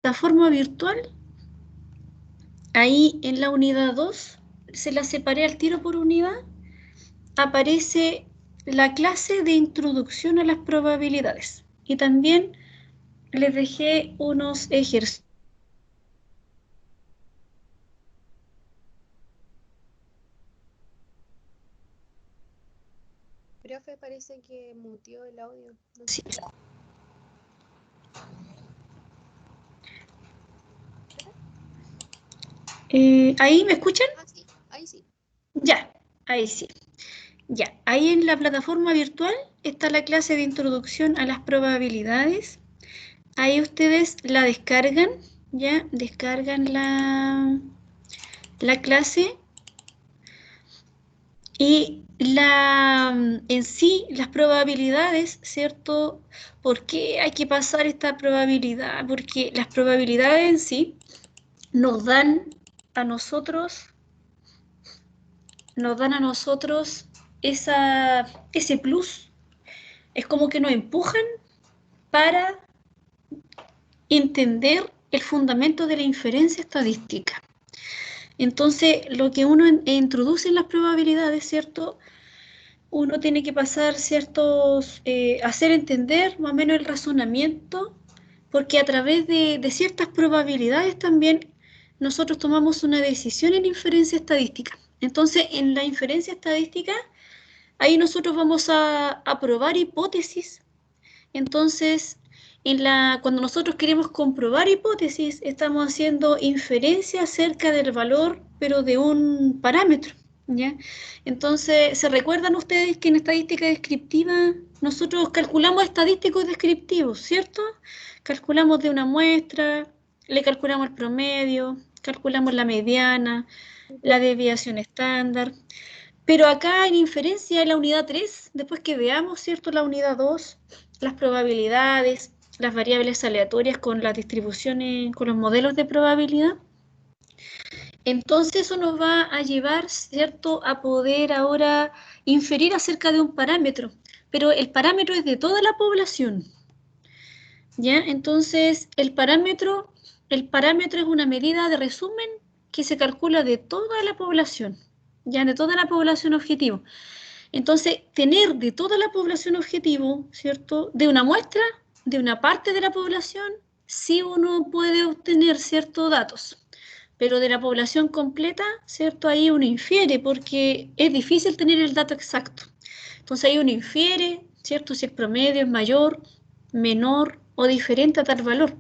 plataforma virtual, ahí en la unidad 2, se la separé al tiro por unidad, aparece la clase de introducción a las probabilidades. Y también les dejé unos ejercicios. Profe, parece que muteó el audio. No sé. ¿Ahí me escuchan? Ah, sí, ahí sí. Ya, ahí sí. Ya, ahí en la plataforma virtual está la clase de introducción a las probabilidades. Ahí ustedes la descargan, ya, descargan la clase y en sí las probabilidades, ¿cierto? ¿Por qué hay que pasar esta probabilidad? Porque las probabilidades en sí nos dan a nosotros, nos dan a nosotros ese plus. Es como que nos empujan para entender el fundamento de la inferencia estadística. Entonces, lo que uno introduce en las probabilidades, ¿cierto? Uno tiene que pasar hacer entender más o menos el razonamiento, porque a través de ciertas probabilidades también nosotros tomamos una decisión en inferencia estadística. Entonces, en la inferencia estadística, ahí nosotros vamos a probar hipótesis. Entonces, cuando nosotros queremos comprobar hipótesis, estamos haciendo inferencia acerca del valor, pero de un parámetro, ¿ya? Entonces, ¿se recuerdan ustedes que en estadística descriptiva nosotros calculamos estadísticos descriptivos, ¿cierto? Calculamos de una muestra, le calculamos el promedio, calculamos la mediana, la desviación estándar. Pero acá en inferencia, en la unidad 3, después que veamos, ¿cierto? La unidad 2, las probabilidades, las variables aleatorias con las distribuciones, con los modelos de probabilidad, entonces eso nos va a llevar, ¿cierto?, a poder ahora inferir acerca de un parámetro, pero el parámetro es de toda la población, ¿ya? Entonces el parámetro es una medida de resumen que se calcula de toda la población, ya de toda la población objetivo. Entonces, tener de toda la población objetivo, ¿cierto? De una muestra, de una parte de la población, sí uno puede obtener ciertos datos, pero de la población completa, ¿cierto? Ahí uno infiere porque es difícil tener el dato exacto. Entonces ahí uno infiere, ¿cierto? Si el promedio es mayor, menor o diferente a tal valor.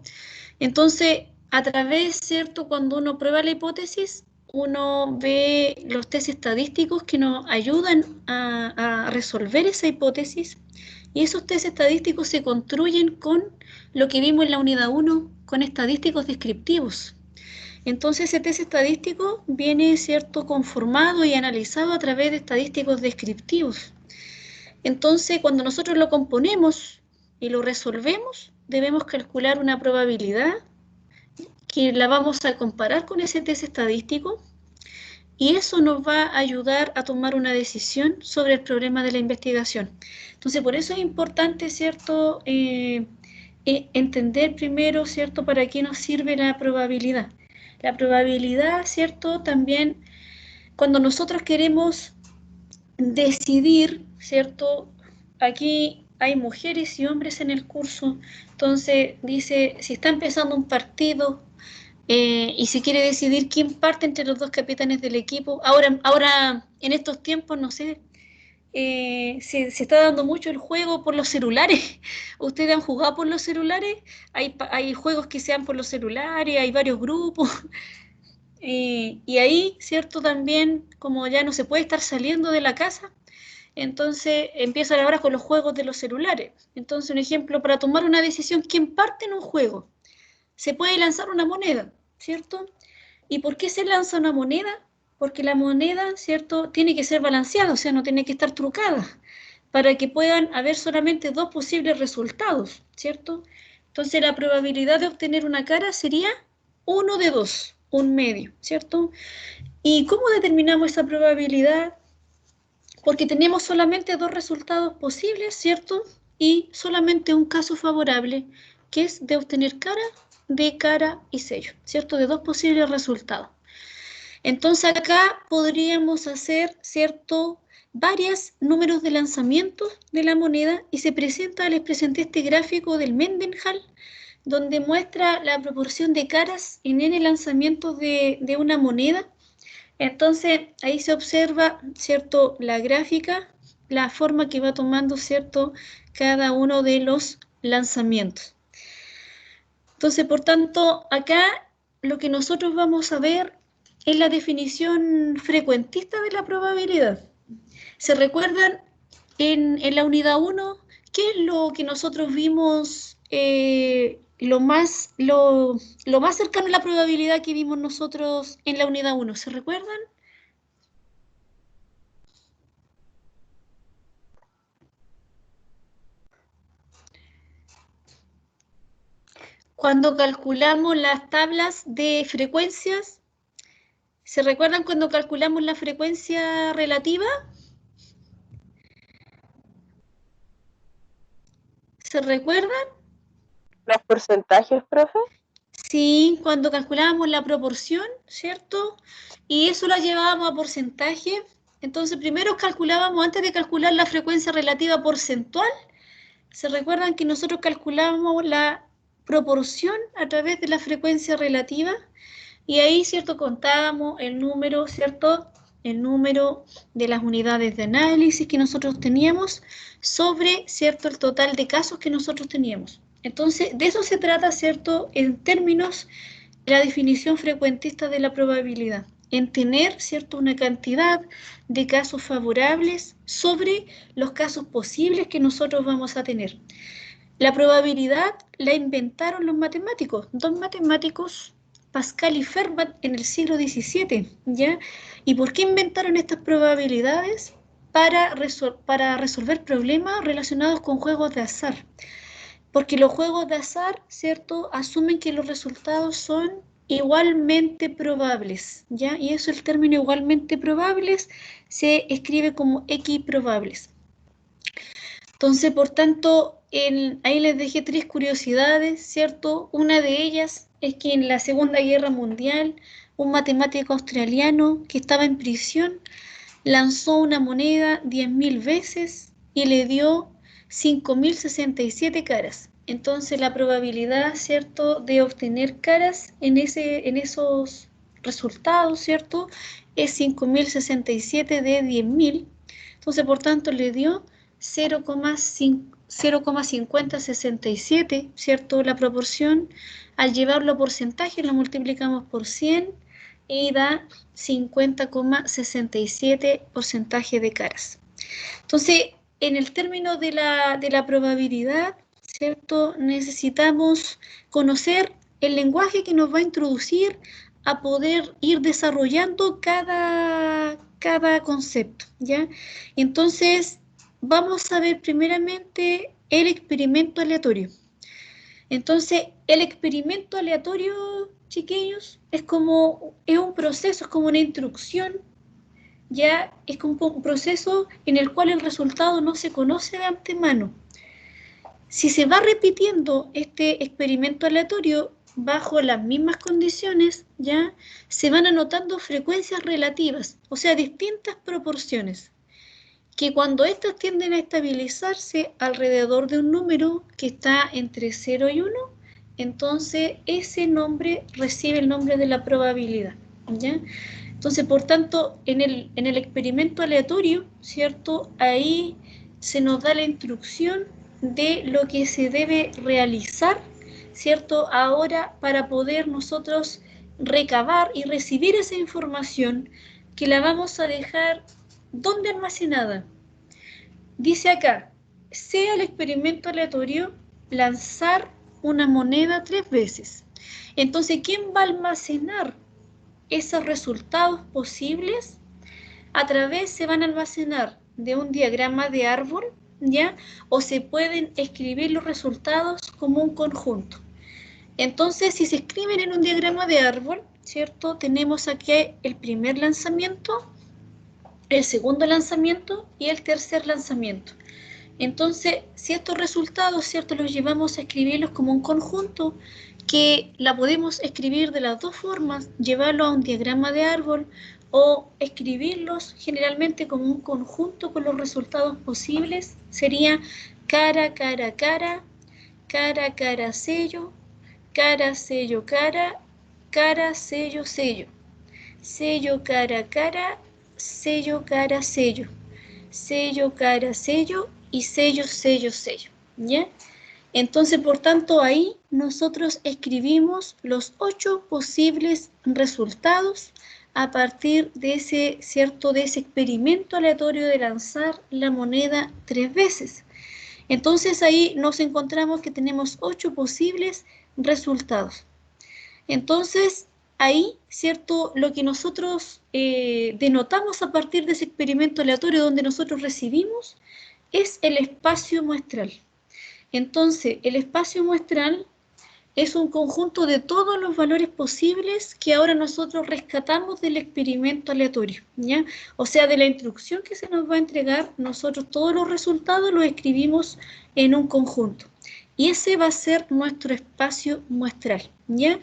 Entonces, a través, ¿cierto? Cuando uno prueba la hipótesis, uno ve los test estadísticos que nos ayudan a resolver esa hipótesis y esos test estadísticos se construyen con lo que vimos en la unidad 1, con estadísticos descriptivos. Entonces ese test estadístico viene, ¿cierto?, conformado y analizado a través de estadísticos descriptivos. Entonces, cuando nosotros lo componemos y lo resolvemos, debemos calcular una probabilidad que la vamos a comparar con ese test estadístico y eso nos va a ayudar a tomar una decisión sobre el problema de la investigación. Entonces, por eso es importante, ¿cierto?, entender primero, ¿cierto?, para qué nos sirve la probabilidad. La probabilidad, ¿cierto?, también cuando nosotros queremos decidir, ¿cierto? Aquí hay mujeres y hombres en el curso, entonces dice, si está empezando un partido y se quiere decidir quién parte entre los dos capitanes del equipo, ahora en estos tiempos, no sé, se está dando mucho el juego por los celulares. ¿Ustedes han jugado por los celulares? Hay juegos que se dan por los celulares, hay varios grupos. Y ahí, ¿cierto? También, como ya no se puede estar saliendo de la casa, entonces empiezan ahora con los juegos de los celulares. Entonces, un ejemplo, para tomar una decisión, ¿quién parte en un juego? Se puede lanzar una moneda, ¿cierto? ¿Y por qué se lanza una moneda? Porque la moneda, ¿cierto?, tiene que ser balanceada, o sea, no tiene que estar trucada, para que puedan haber solamente dos posibles resultados, ¿cierto? Entonces, la probabilidad de obtener una cara sería 1 de 2, un medio, ¿cierto? ¿Y cómo determinamos esa probabilidad? Porque tenemos solamente dos resultados posibles, ¿cierto? Y solamente un caso favorable, que es de obtener cara de cara y sello, ¿cierto? De dos posibles resultados. Entonces acá podríamos hacer, ¿cierto?, varios números de lanzamiento de la moneda y les presenté este gráfico del Mendenhall, donde muestra la proporción de caras en n lanzamientos de una moneda. Entonces ahí se observa, ¿cierto?, la gráfica, la forma que va tomando, ¿cierto?, cada uno de los lanzamientos. Entonces, por tanto, acá lo que nosotros vamos a ver es la definición frecuentista de la probabilidad. ¿Se recuerdan en la unidad 1 qué es lo que nosotros vimos, lo más cercano a la probabilidad que vimos nosotros en la unidad 1? ¿Se recuerdan? Cuando calculamos las tablas de frecuencias, ¿se recuerdan cuando calculamos la frecuencia relativa? ¿Se recuerdan? ¿Los porcentajes, profe? Sí, cuando calculábamos la proporción, ¿cierto? Y eso lo llevábamos a porcentaje. Entonces, primero calculábamos, antes de calcular la frecuencia relativa porcentual, ¿se recuerdan que nosotros calculábamos la proporción a través de la frecuencia relativa? Y ahí, ¿cierto?, contábamos el número, ¿cierto?, el número de las unidades de análisis que nosotros teníamos sobre, ¿cierto?, el total de casos que nosotros teníamos. Entonces, de eso se trata, ¿cierto?, en términos de la definición frecuentista de la probabilidad, en tener, ¿cierto?, una cantidad de casos favorables sobre los casos posibles que nosotros vamos a tener. La probabilidad la inventaron los matemáticos, dos matemáticos, Pascal y Fermat, en el siglo XVII, ¿ya? ¿Y por qué inventaron estas probabilidades? Para resolver problemas relacionados con juegos de azar. Porque los juegos de azar, ¿cierto?, asumen que los resultados son igualmente probables, ¿ya? Y eso, el término igualmente probables, se escribe como equiprobables. Entonces, por tanto, ahí les dejé tres curiosidades, ¿cierto? Una de ellas es que en la Segunda Guerra Mundial, un matemático australiano que estaba en prisión lanzó una moneda 10.000 veces y le dio 5.067 caras. Entonces, la probabilidad, ¿cierto?, de obtener caras en esos resultados, ¿cierto?, es 5.067 de 10.000. Entonces, por tanto, le dio 0,5067, ¿cierto?, la proporción. Al llevarlo a porcentaje, lo multiplicamos por 100 y da 50,67 porcentaje de caras. Entonces, en el término de la probabilidad, ¿cierto?, necesitamos conocer el lenguaje que nos va a introducir a poder ir desarrollando cada concepto, ¿ya? Entonces, vamos a ver primeramente el experimento aleatorio. Entonces, el experimento aleatorio, chiquillos, es un proceso, es como una instrucción, ya es como un proceso en el cual el resultado no se conoce de antemano. Si se va repitiendo este experimento aleatorio bajo las mismas condiciones, ya se van anotando frecuencias relativas, o sea, distintas proporciones, que cuando estas tienden a estabilizarse alrededor de un número que está entre 0 y 1, entonces ese nombre recibe el nombre de la probabilidad, ¿ya? Entonces, por tanto, en el experimento aleatorio, ¿cierto?, ahí se nos da la instrucción de lo que se debe realizar, ¿cierto?, ahora para poder nosotros recabar y recibir esa información que la vamos a dejar, ¿dónde almacenada? Dice acá, sea el experimento aleatorio lanzar una moneda 3 veces. Entonces, ¿quién va a almacenar esos resultados posibles? Se van a almacenar de un diagrama de árbol, ¿ya? O se pueden escribir los resultados como un conjunto. Entonces, si se escriben en un diagrama de árbol, ¿cierto?, tenemos aquí el primer lanzamiento, el segundo lanzamiento y el tercer lanzamiento. Entonces, si estos resultados, ¿cierto?, los llevamos a escribirlos como un conjunto, que la podemos escribir de las dos formas, llevarlo a un diagrama de árbol o escribirlos generalmente como un conjunto con los resultados posibles, sería cara, cara, cara, cara, cara, sello, cara, sello, cara, cara, sello, sello, sello, cara, cara, sello, cara, sello, sello, cara, sello y sello, sello, sello, ¿ya? Entonces, por tanto, ahí nosotros escribimos los 8 posibles resultados a partir de ese, ¿cierto?, de ese experimento aleatorio de lanzar la moneda 3 veces. Entonces, ahí nos encontramos que tenemos 8 posibles resultados. Entonces, ahí, ¿cierto?, lo que nosotros denotamos a partir de ese experimento aleatorio donde nosotros recibimos es el espacio muestral. Entonces, el espacio muestral es un conjunto de todos los valores posibles que ahora nosotros rescatamos del experimento aleatorio, ¿ya? O sea, de la instrucción que se nos va a entregar, nosotros todos los resultados los escribimos en un conjunto. Y ese va a ser nuestro espacio muestral, ¿ya?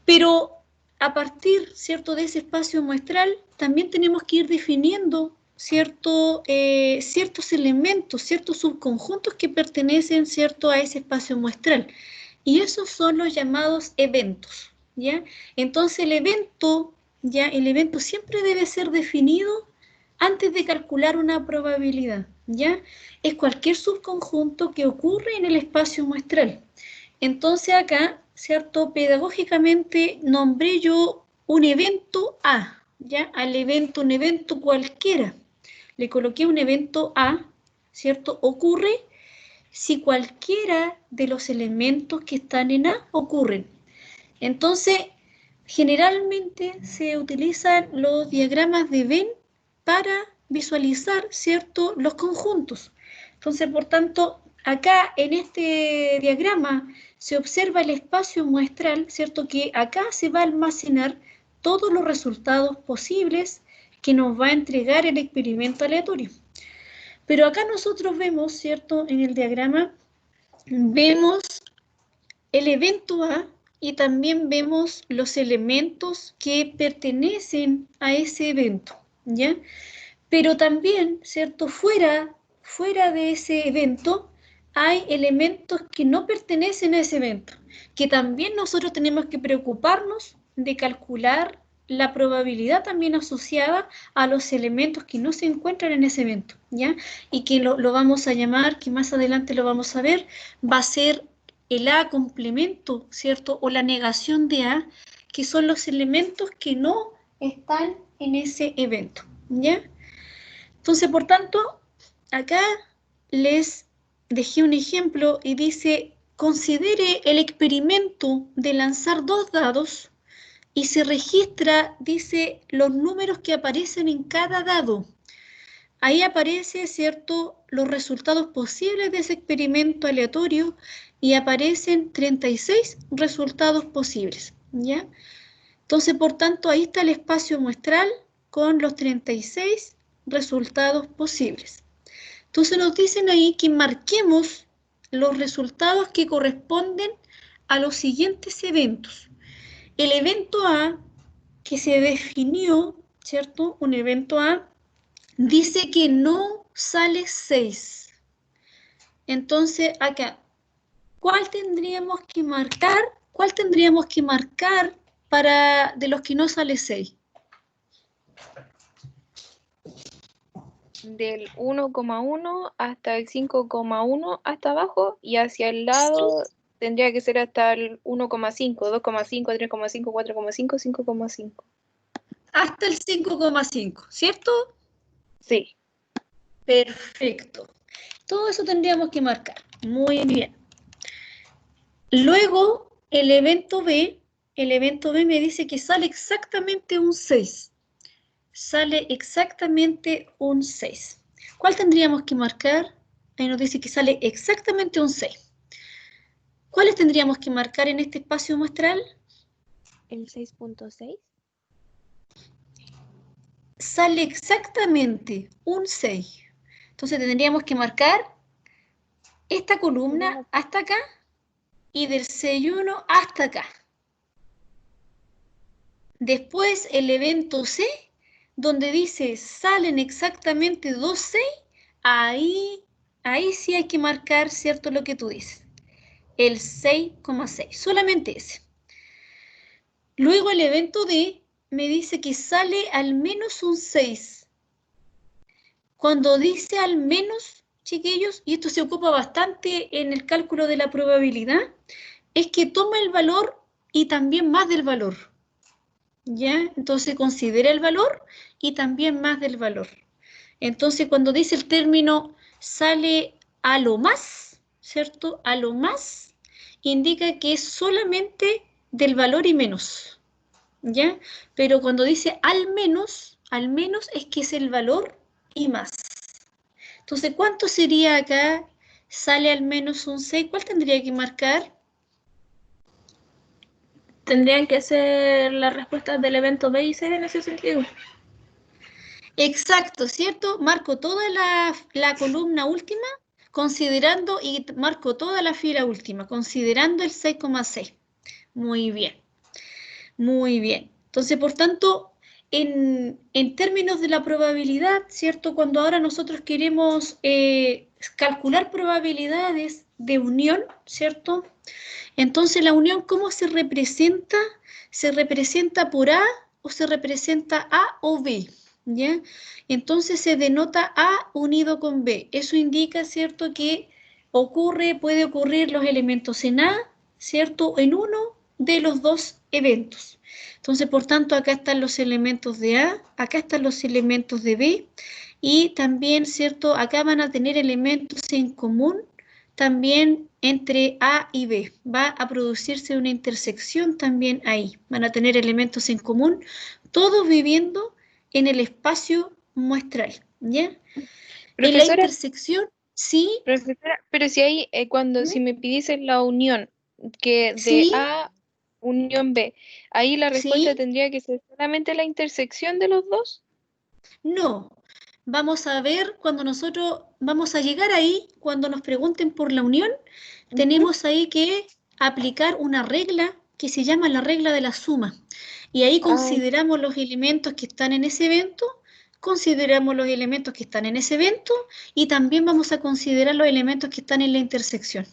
Pero a partir, ¿cierto?, de ese espacio muestral, también tenemos que ir definiendo ciertos elementos, ciertos subconjuntos que pertenecen, ¿cierto?, a ese espacio muestral. Y esos son los llamados eventos, ¿ya? Entonces el evento siempre debe ser definido antes de calcular una probabilidad, ¿ya? Es cualquier subconjunto que ocurre en el espacio muestral. Entonces acá, ¿cierto?, pedagógicamente nombré yo un evento A, ¿ya? Al evento, un evento cualquiera. Le coloqué un evento A, ¿cierto? Ocurre si cualquiera de los elementos que están en A ocurren. Entonces, generalmente se utilizan los diagramas de Venn para visualizar, ¿cierto?, los conjuntos. Entonces, por tanto, acá en este diagrama se observa el espacio muestral, ¿cierto?, que acá se va a almacenar todos los resultados posibles que nos va a entregar el experimento aleatorio. Pero acá nosotros vemos, ¿cierto?, en el diagrama, vemos el evento A y también vemos los elementos que pertenecen a ese evento, ¿ya? Pero también, ¿cierto?, fuera de ese evento hay elementos que no pertenecen a ese evento, que también nosotros tenemos que preocuparnos de calcular la probabilidad también asociada a los elementos que no se encuentran en ese evento, ¿ya? Y que lo vamos a llamar, que más adelante lo vamos a ver, va a ser el A complemento, ¿cierto? O la negación de A, que son los elementos que no están en ese evento, ¿ya? Entonces, por tanto, acá les dejé un ejemplo y dice, considere el experimento de lanzar 2 dados y se registra, dice, los números que aparecen en cada dado. Ahí aparece, ¿cierto?, los resultados posibles de ese experimento aleatorio y aparecen 36 resultados posibles, ¿ya? Entonces, por tanto, ahí está el espacio muestral con los 36 resultados posibles. Entonces nos dicen ahí que marquemos los resultados que corresponden a los siguientes eventos. El evento A, que se definió, ¿cierto? Un evento A, dice que no sale 6. Entonces, acá, ¿cuál tendríamos que marcar? ¿Cuál tendríamos que marcar para de los que no sale 6? Del 1,1 hasta el 5,1 hasta abajo y hacia el lado tendría que ser hasta el 1,5, 2,5, 3,5, 4,5, 5,5. Hasta el 5,5, ¿cierto? Sí. Perfecto. Todo eso tendríamos que marcar. Muy bien. Luego, el evento B me dice que sale exactamente un 6. Sale exactamente un 6. ¿Cuál tendríamos que marcar? Ahí nos dice que sale exactamente un 6. ¿Cuáles tendríamos que marcar en este espacio muestral? El 6,6. Sale exactamente un 6. Entonces tendríamos que marcar esta columna hasta acá y del 6,1 hasta acá. Después el evento C, donde dice salen exactamente 2 6, ahí sí hay que marcar, ¿cierto? Lo que tú dices. El 6,6, solamente ese. Luego el evento D me dice que sale al menos un 6. Cuando dice al menos, chiquillos, y esto se ocupa bastante en el cálculo de la probabilidad, es que toma el valor y también más del valor. ¿Ya? Entonces considera el valor y también más del valor. Entonces cuando dice el término sale a lo más, ¿cierto? A lo más, indica que es solamente del valor y menos. ¿Ya? Pero cuando dice al menos es que es el valor y más. Entonces, ¿cuánto sería acá? Sale al menos un 6. ¿Cuál tendría que marcar? Tendrían que ser las respuestas del evento B y C en ese sentido. Exacto, ¿cierto? Marco toda la columna última, considerando, y marco toda la fila última, considerando el 6,6. Muy bien, muy bien. Entonces, por tanto, en términos de la probabilidad, ¿cierto? Cuando ahora nosotros queremos calcular probabilidades de unión, ¿cierto? Entonces, la unión, ¿cómo se representa? ¿Se representa por A o se representa A o B? ¿Ya? Entonces, se denota A unido con B. Eso indica, ¿cierto?, que puede ocurrir los elementos en A, ¿cierto?, en uno de los dos eventos. Entonces, por tanto, acá están los elementos de A, acá están los elementos de B, y también, ¿cierto?, acá van a tener elementos en común también entre A y B. Va a producirse una intersección también ahí. Van a tener elementos en común, todos viviendo en el espacio muestral, ¿ya? En la intersección, sí. Profesora, pero si hay, si me pidiese la unión, que de Sí, A unión B, ahí la respuesta sí, tendría que ser solamente la intersección de los dos. no. Vamos a ver cuando nosotros vamos a llegar ahí, cuando nos pregunten por la unión, tenemos ahí que aplicar una regla que se llama la regla de la suma. Y ahí consideramos los elementos que están en ese evento, consideramos los elementos que están en ese evento y también vamos a considerar los elementos que están en la intersección.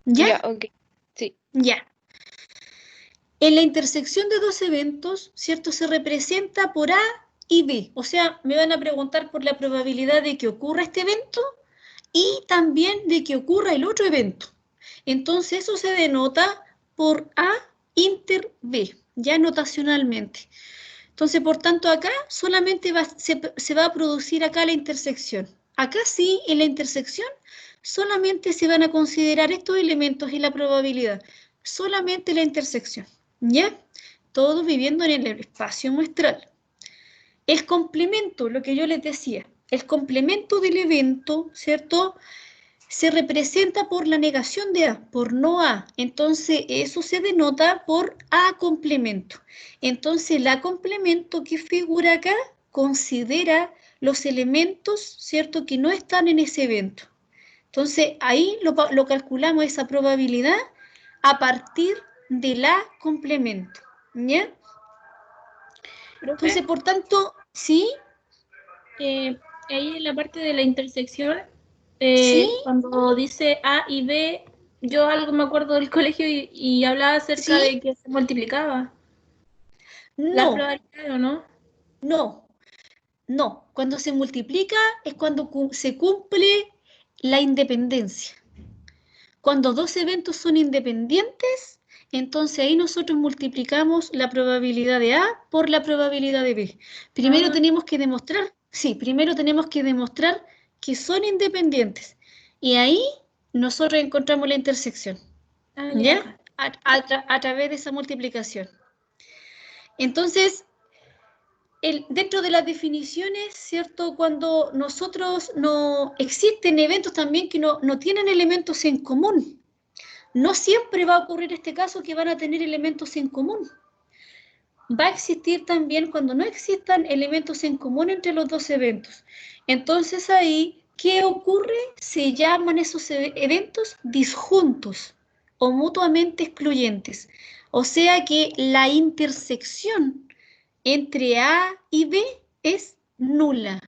¿Ya? Ya, ok. Sí. Ya. En la intersección de dos eventos, ¿cierto? Se representa por A y B. O sea, me van a preguntar por la probabilidad de que ocurra este evento y también de que ocurra el otro evento. Entonces, eso se denota por A inter B, ya notacionalmente. Entonces, por tanto, acá solamente se va a producir acá la intersección. Acá sí, en la intersección, solamente se van a considerar estos elementos y la probabilidad. Solamente la intersección, ¿ya? Todos viviendo en el espacio muestral. El complemento, lo que yo les decía, el complemento del evento, ¿cierto?, se representa por la negación de A, por no A. Entonces, eso se denota por A complemento. Entonces, el A complemento que figura acá considera los elementos, ¿cierto?, que no están en ese evento. Entonces, ahí lo calculamos esa probabilidad a partir del A complemento. ¿Ya? Entonces, por tanto, ¿sí? Ahí en la parte de la intersección, ¿Sí? cuando dice A y B, yo algo me acuerdo del colegio y hablaba acerca ¿Sí? de que se multiplicaba la No, probabilidad, ¿o no? no, no. Cuando se multiplica es cuando se cumple la independencia. Cuando dos eventos son independientes, entonces ahí nosotros multiplicamos la probabilidad de A por la probabilidad de B. Primero tenemos que demostrar, primero tenemos que demostrar que son independientes. Y ahí nosotros encontramos la intersección, ¿ya? A través de esa multiplicación. Entonces, dentro de las definiciones, ¿cierto? Cuando nosotros no existen eventos también que no tienen elementos en común. No siempre va a ocurrir este caso que van a tener elementos en común. Va a existir también cuando no existan elementos en común entre los dos eventos. Entonces ahí ¿Qué ocurre? Se llaman esos eventos disjuntos o mutuamente excluyentes. O sea que la intersección entre A y B es nula,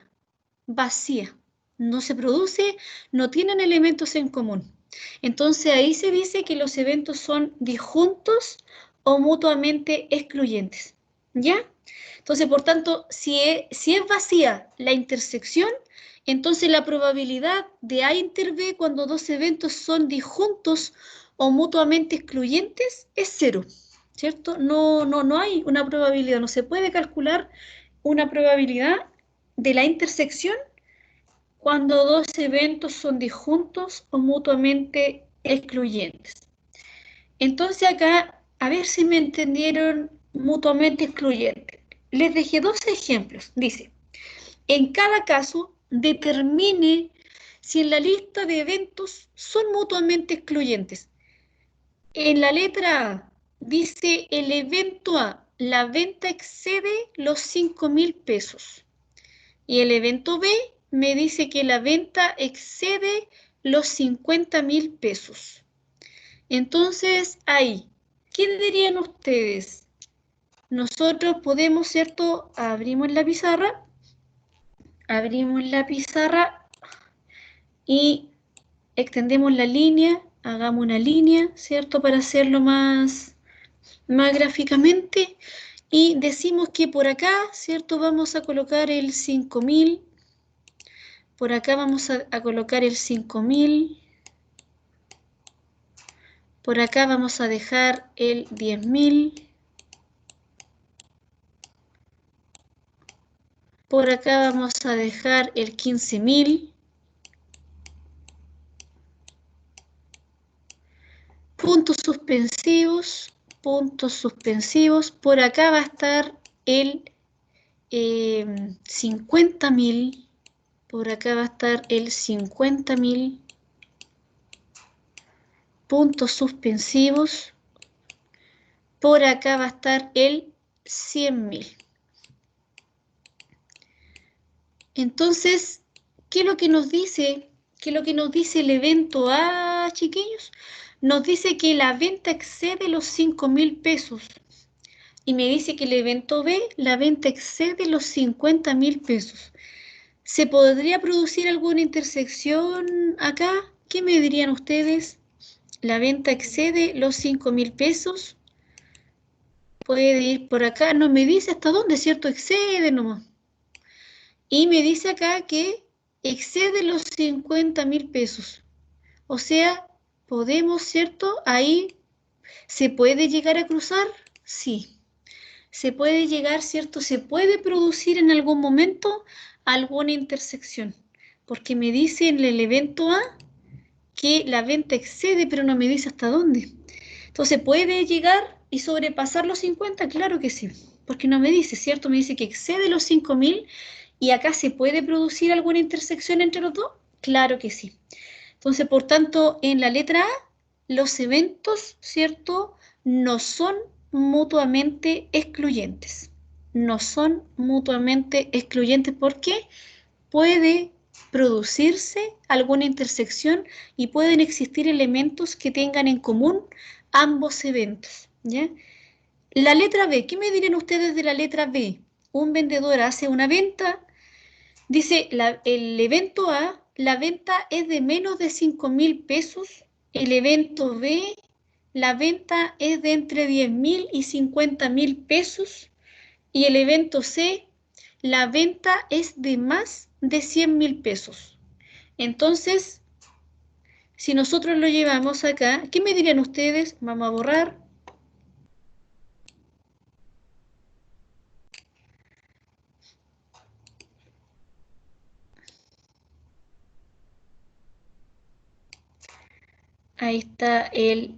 vacía. No se produce, no tienen elementos en común. Entonces ahí se dice que los eventos son disjuntos o mutuamente excluyentes. ¿Ya? Entonces, por tanto, si es vacía la intersección, entonces la probabilidad de A inter B cuando dos eventos son disjuntos o mutuamente excluyentes es 0, ¿cierto? No hay una probabilidad, no se puede calcular una probabilidad de la intersección cuando dos eventos son disjuntos o mutuamente excluyentes. Entonces acá, a ver si me entendieron mutuamente excluyentes. Les dejé dos ejemplos. Dice, en cada caso, determine si en la lista de eventos son mutuamente excluyentes. En la letra A dice el evento A, la venta excede los 5.000 pesos. Y el evento B me dice que la venta excede los 50.000 pesos. Entonces, ahí, ¿qué dirían ustedes? Nosotros podemos, ¿cierto? Abrimos la pizarra y extendemos la línea, hagamos una línea, ¿cierto? Para hacerlo más gráficamente. Y decimos que por acá, ¿cierto? Vamos a colocar el 5.000. Por acá vamos a colocar el 5.000. Por acá vamos a dejar el 10.000. Por acá vamos a dejar el 15.000. Puntos suspensivos, puntos suspensivos. Por acá va a estar el 50.000. Por acá va a estar el 50.000. Puntos suspensivos. Por acá va a estar el 100.000. Entonces, ¿qué es lo que nos dice? ¿Qué es lo que nos dice el evento A, chiquillos? Nos dice que la venta excede los 5.000 pesos. Y me dice que el evento B, la venta excede los 50.000 pesos. ¿Se podría producir alguna intersección acá? ¿Qué me dirían ustedes? La venta excede los 5.000 pesos. Puede ir por acá. No me dice hasta dónde, ¿cierto? Excede nomás. Y me dice acá que excede los 50.000 pesos. O sea, podemos, ¿cierto? Ahí se puede llegar a cruzar. Sí. Se puede llegar, ¿cierto? Se puede producir en algún momento alguna intersección. Porque me dice en el evento A que la venta excede, pero no me dice hasta dónde. Entonces, ¿puede llegar y sobrepasar los 50? Claro que sí. Porque no me dice, ¿cierto? Me dice que excede los 5.000 y acá se puede producir alguna intersección entre los dos. Claro que sí. Entonces, por tanto, en la letra A, los eventos, ¿cierto? No son mutuamente excluyentes. No son mutuamente excluyentes porque puede producirse alguna intersección y pueden existir elementos que tengan en común ambos eventos, ¿ya? La letra B, ¿qué me dirían ustedes de la letra B? Un vendedor hace una venta, dice el evento A, la venta es de menos de 5.000 pesos, el evento B, la venta es de entre 10.000 y 50.000 pesos. Y el evento C, la venta es de más de 100.000 pesos. Entonces, si nosotros lo llevamos acá, ¿qué me dirían ustedes? Vamos a borrar. Ahí está el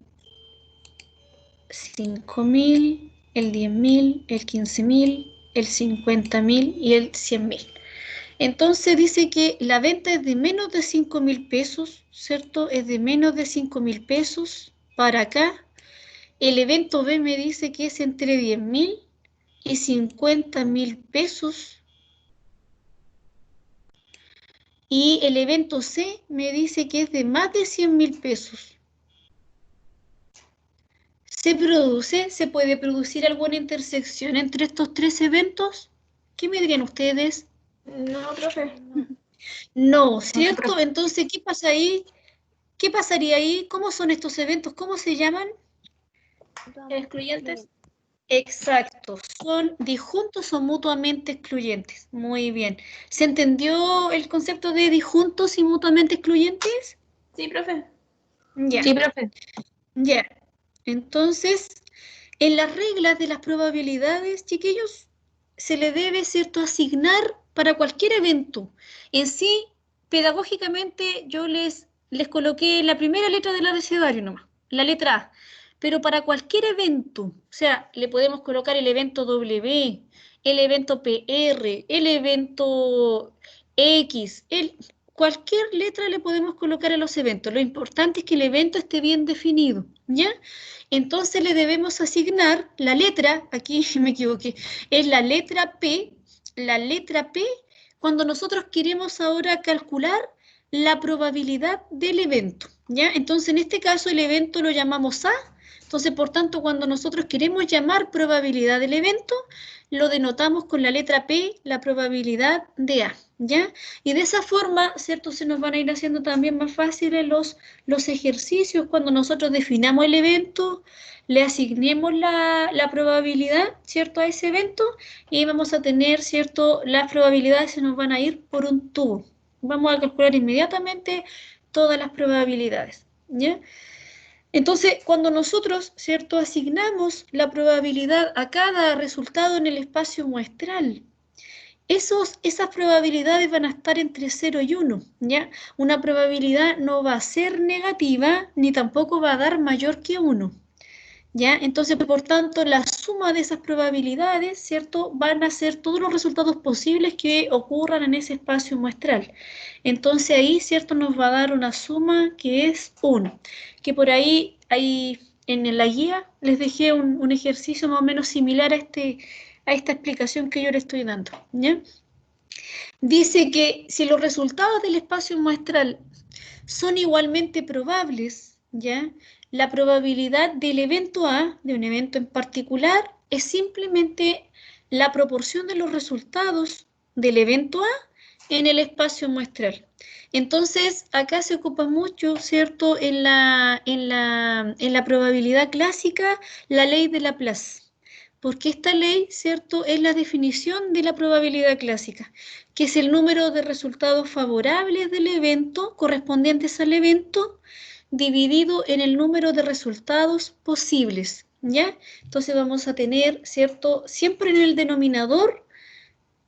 5.000, el 10.000, el 15.000, el 50.000 y el 100.000. Entonces dice que la venta es de menos de 5.000 pesos, ¿cierto? Es de menos de 5.000 pesos para acá. El evento B me dice que es entre 10.000 y 50.000 pesos. Y el evento C me dice que es de más de 100.000 pesos. ¿Se puede producir alguna intersección entre estos tres eventos? ¿Qué me dirían ustedes? No, profe. No, ¿cierto? Entonces, ¿qué pasa ahí? ¿Qué pasaría ahí? ¿Cómo son estos eventos? ¿Cómo se llaman? Excluyentes. Exacto, son disjuntos o mutuamente excluyentes. Muy bien. ¿Se entendió el concepto de disjuntos y mutuamente excluyentes? Sí, profe. Ya. Sí, profe. Ya. Entonces, en las reglas de las probabilidades, chiquillos, se le debe, ¿cierto?, asignar para cualquier evento. En sí, pedagógicamente, yo les coloqué la primera letra del abecedario nomás, la letra A. Pero para cualquier evento, o sea, le podemos colocar el evento W, el evento PR, el evento X, cualquier letra le podemos colocar a los eventos. Lo importante es que el evento esté bien definido, ¿ya? Entonces le debemos asignar la letra, aquí me equivoqué, es la letra P, cuando nosotros queremos ahora calcular la probabilidad del evento, ¿ya? Entonces en este caso el evento lo llamamos A, entonces por tanto cuando nosotros queremos llamar probabilidad del evento, lo denotamos con la letra P, la probabilidad de A, ¿ya? Y de esa forma, ¿cierto? Se nos van a ir haciendo también más fáciles los ejercicios cuando nosotros definamos el evento, le asignemos la probabilidad, ¿cierto?, a ese evento y vamos a tener, ¿cierto?, las probabilidades se nos van a ir por un tubo. Vamos a calcular inmediatamente todas las probabilidades, ¿ya? Entonces, cuando nosotros, ¿cierto?, asignamos la probabilidad a cada resultado en el espacio muestral, esas probabilidades van a estar entre 0 y 1, ¿ya? Una probabilidad no va a ser negativa ni tampoco va a dar mayor que 1, ¿ya? Entonces, por tanto, la suma de esas probabilidades, ¿cierto?, van a ser todos los resultados posibles que ocurran en ese espacio muestral. Entonces, ahí, ¿cierto?, nos va a dar una suma que es 1, que por ahí en la guía les dejé un ejercicio más o menos similar a esta explicación que yo le estoy dando, ¿ya? Dice que si los resultados del espacio muestral son igualmente probables, ¿ya? La probabilidad del evento A, de un evento en particular, es simplemente la proporción de los resultados del evento A en el espacio muestral. Entonces, acá se ocupa mucho, ¿cierto?, en la probabilidad clásica, la ley de Laplace. Porque esta ley, ¿cierto?, es la definición de la probabilidad clásica, que es el número de resultados favorables del evento correspondientes al evento dividido en el número de resultados posibles, ¿ya? Entonces vamos a tener, ¿cierto?, siempre en el denominador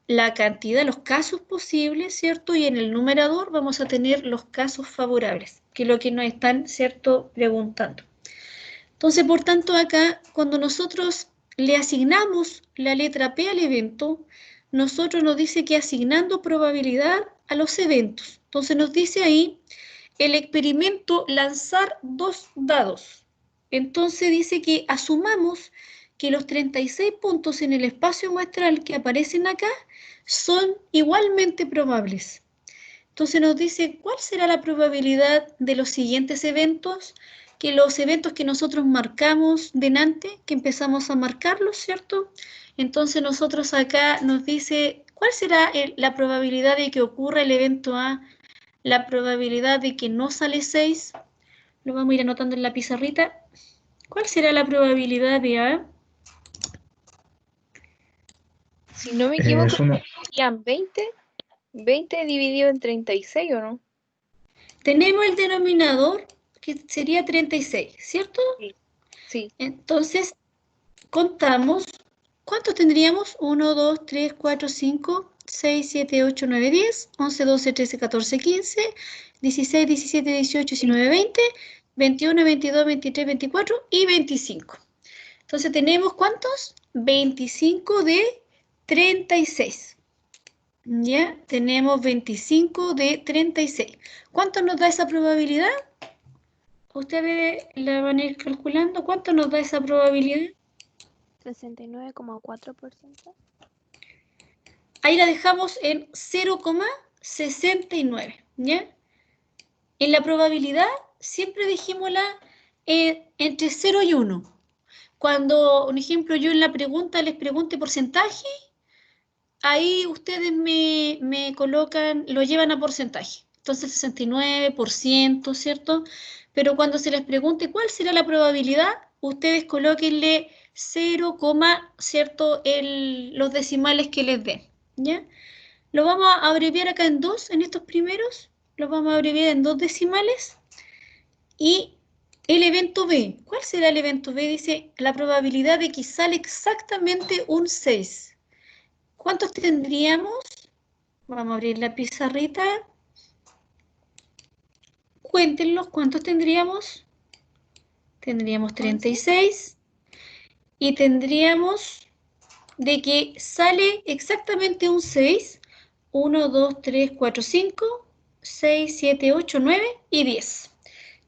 la cantidad, los casos posibles, ¿cierto? Y en el numerador vamos a tener los casos favorables, que es lo que nos están, ¿cierto?, preguntando. Entonces, por tanto, acá, cuando nosotros le asignamos la letra P al evento, nosotros nos dice que asignando probabilidad a los eventos. Entonces nos dice ahí el experimento lanzar 2 dados. Entonces dice que asumamos que los 36 puntos en el espacio muestral que aparecen acá son igualmente probables. Entonces nos dice cuál será la probabilidad de los siguientes eventos, que los eventos que nosotros marcamos delante, que empezamos a marcarlos, ¿cierto? Entonces nosotros acá nos dice cuál será la probabilidad de que ocurra el evento A, la probabilidad de que no sale 6, lo vamos a ir anotando en la pizarrita. ¿Cuál será la probabilidad de A? Si no me equivoco, Es uno. serían 20 dividido en 36, ¿o no? Tenemos el denominador, que sería 36, ¿cierto? Sí. Entonces, contamos, ¿cuántos tendríamos? 1, 2, 3, 4, 5, 6, 7, 8, 9, 10, 11, 12, 13, 14, 15, 16, 17, 18, 19, 20, 21, 22, 23, 24 y 25. Entonces, ¿tenemos cuántos? 25 de 36. Ya, tenemos 25 de 36. ¿Cuánto nos da esa probabilidad? Ustedes la van a ir calculando. ¿Cuánto nos da esa probabilidad? 69,4%. Ahí la dejamos en 0,69. 69, ¿ya? En la probabilidad siempre dejémosla entre 0 y 1. Cuando, un ejemplo, yo en la pregunta les pregunte porcentaje, ahí ustedes me colocan, lo llevan a porcentaje. Entonces 69%, ¿cierto? Pero cuando se les pregunte cuál será la probabilidad, ustedes colóquenle 0, ¿cierto? Los decimales que les den, ¿ya? Lo vamos a abreviar acá en 2, en estos primeros. Los vamos a abreviar en 2 decimales. Y el evento B. ¿Cuál será el evento B? Dice la probabilidad de que sale exactamente un 6. ¿Cuántos tendríamos? Vamos a abrir la pizarrita. Cuéntenlos, ¿cuántos tendríamos? Tendríamos 36. Y tendríamos de que sale exactamente un 6. 1, 2, 3, 4, 5, 6, 7, 8, 9 y 10.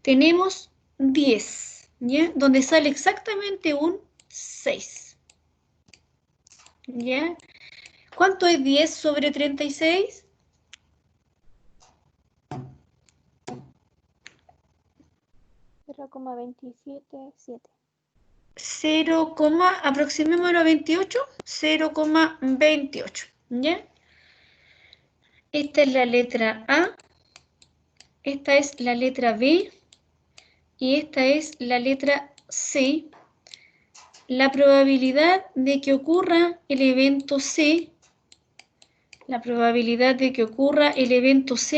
Tenemos 10, ¿ya? Donde sale exactamente un 6. ¿Ya? ¿Cuánto es 10 sobre 36? 0,277. 0, aproximémoslo a 28, 0,28, ¿ya? Esta es la letra A, esta es la letra B y esta es la letra C. La probabilidad de que ocurra el evento C,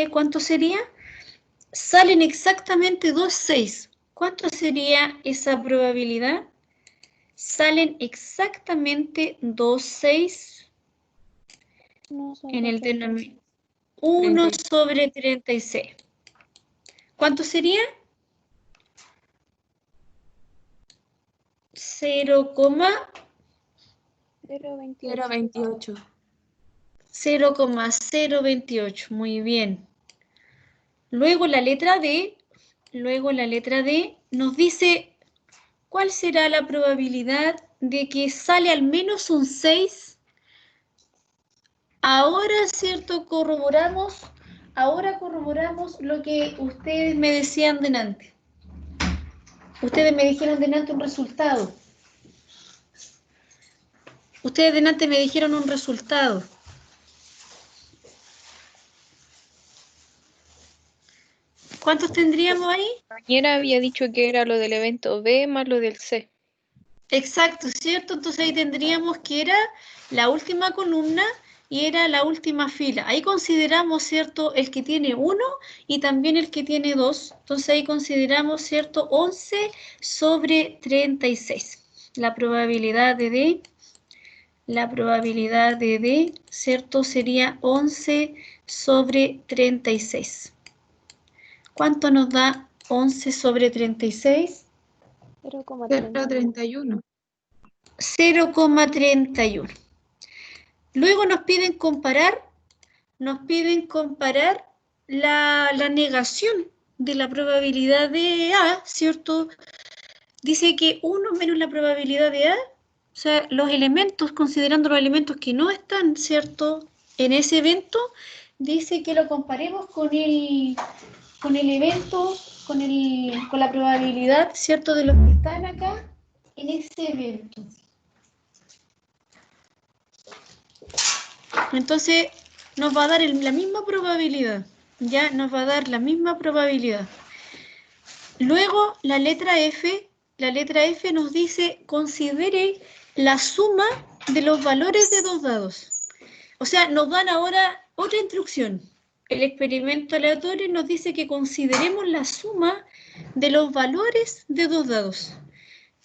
¿cuánto sería? Salen exactamente 2 6. ¿Cuánto sería esa probabilidad? Salen exactamente 2 6 en el denominador. 1 sobre 36. ¿Cuánto sería? 0,028. 0,028. Muy bien. Luego la letra D nos dice cuál será la probabilidad de que sale al menos un 6. Ahora, ¿cierto? Ahora corroboramos lo que ustedes me decían delante. Ustedes me dijeron delante un resultado. ¿Cuántos tendríamos ahí? Compañera había dicho que era lo del evento B más lo del C. Exacto, ¿cierto? Entonces ahí tendríamos que era la última columna y era la última fila. Ahí consideramos, ¿cierto? El que tiene 1 y también el que tiene 2. Entonces ahí consideramos, ¿cierto? 11 sobre 36. La probabilidad de D, ¿cierto? Sería 11 sobre 36. ¿Cuánto nos da 11 sobre 36? 0,31. 0,31. Luego nos piden comparar la negación de la probabilidad de A, ¿cierto? Dice que 1 menos la probabilidad de A, o sea, los elementos, considerando los elementos que no están, ¿cierto? En ese evento, dice que lo comparemos con el evento, con la probabilidad, ¿cierto? De los que están acá en ese evento. Entonces, nos va a dar la misma probabilidad. Ya nos va a dar la misma probabilidad. Luego, la letra F nos dice, considere la suma de los valores de dos dados. O sea, nos dan ahora otra instrucción. El experimento aleatorio nos dice que consideremos la suma de los valores de dos dados.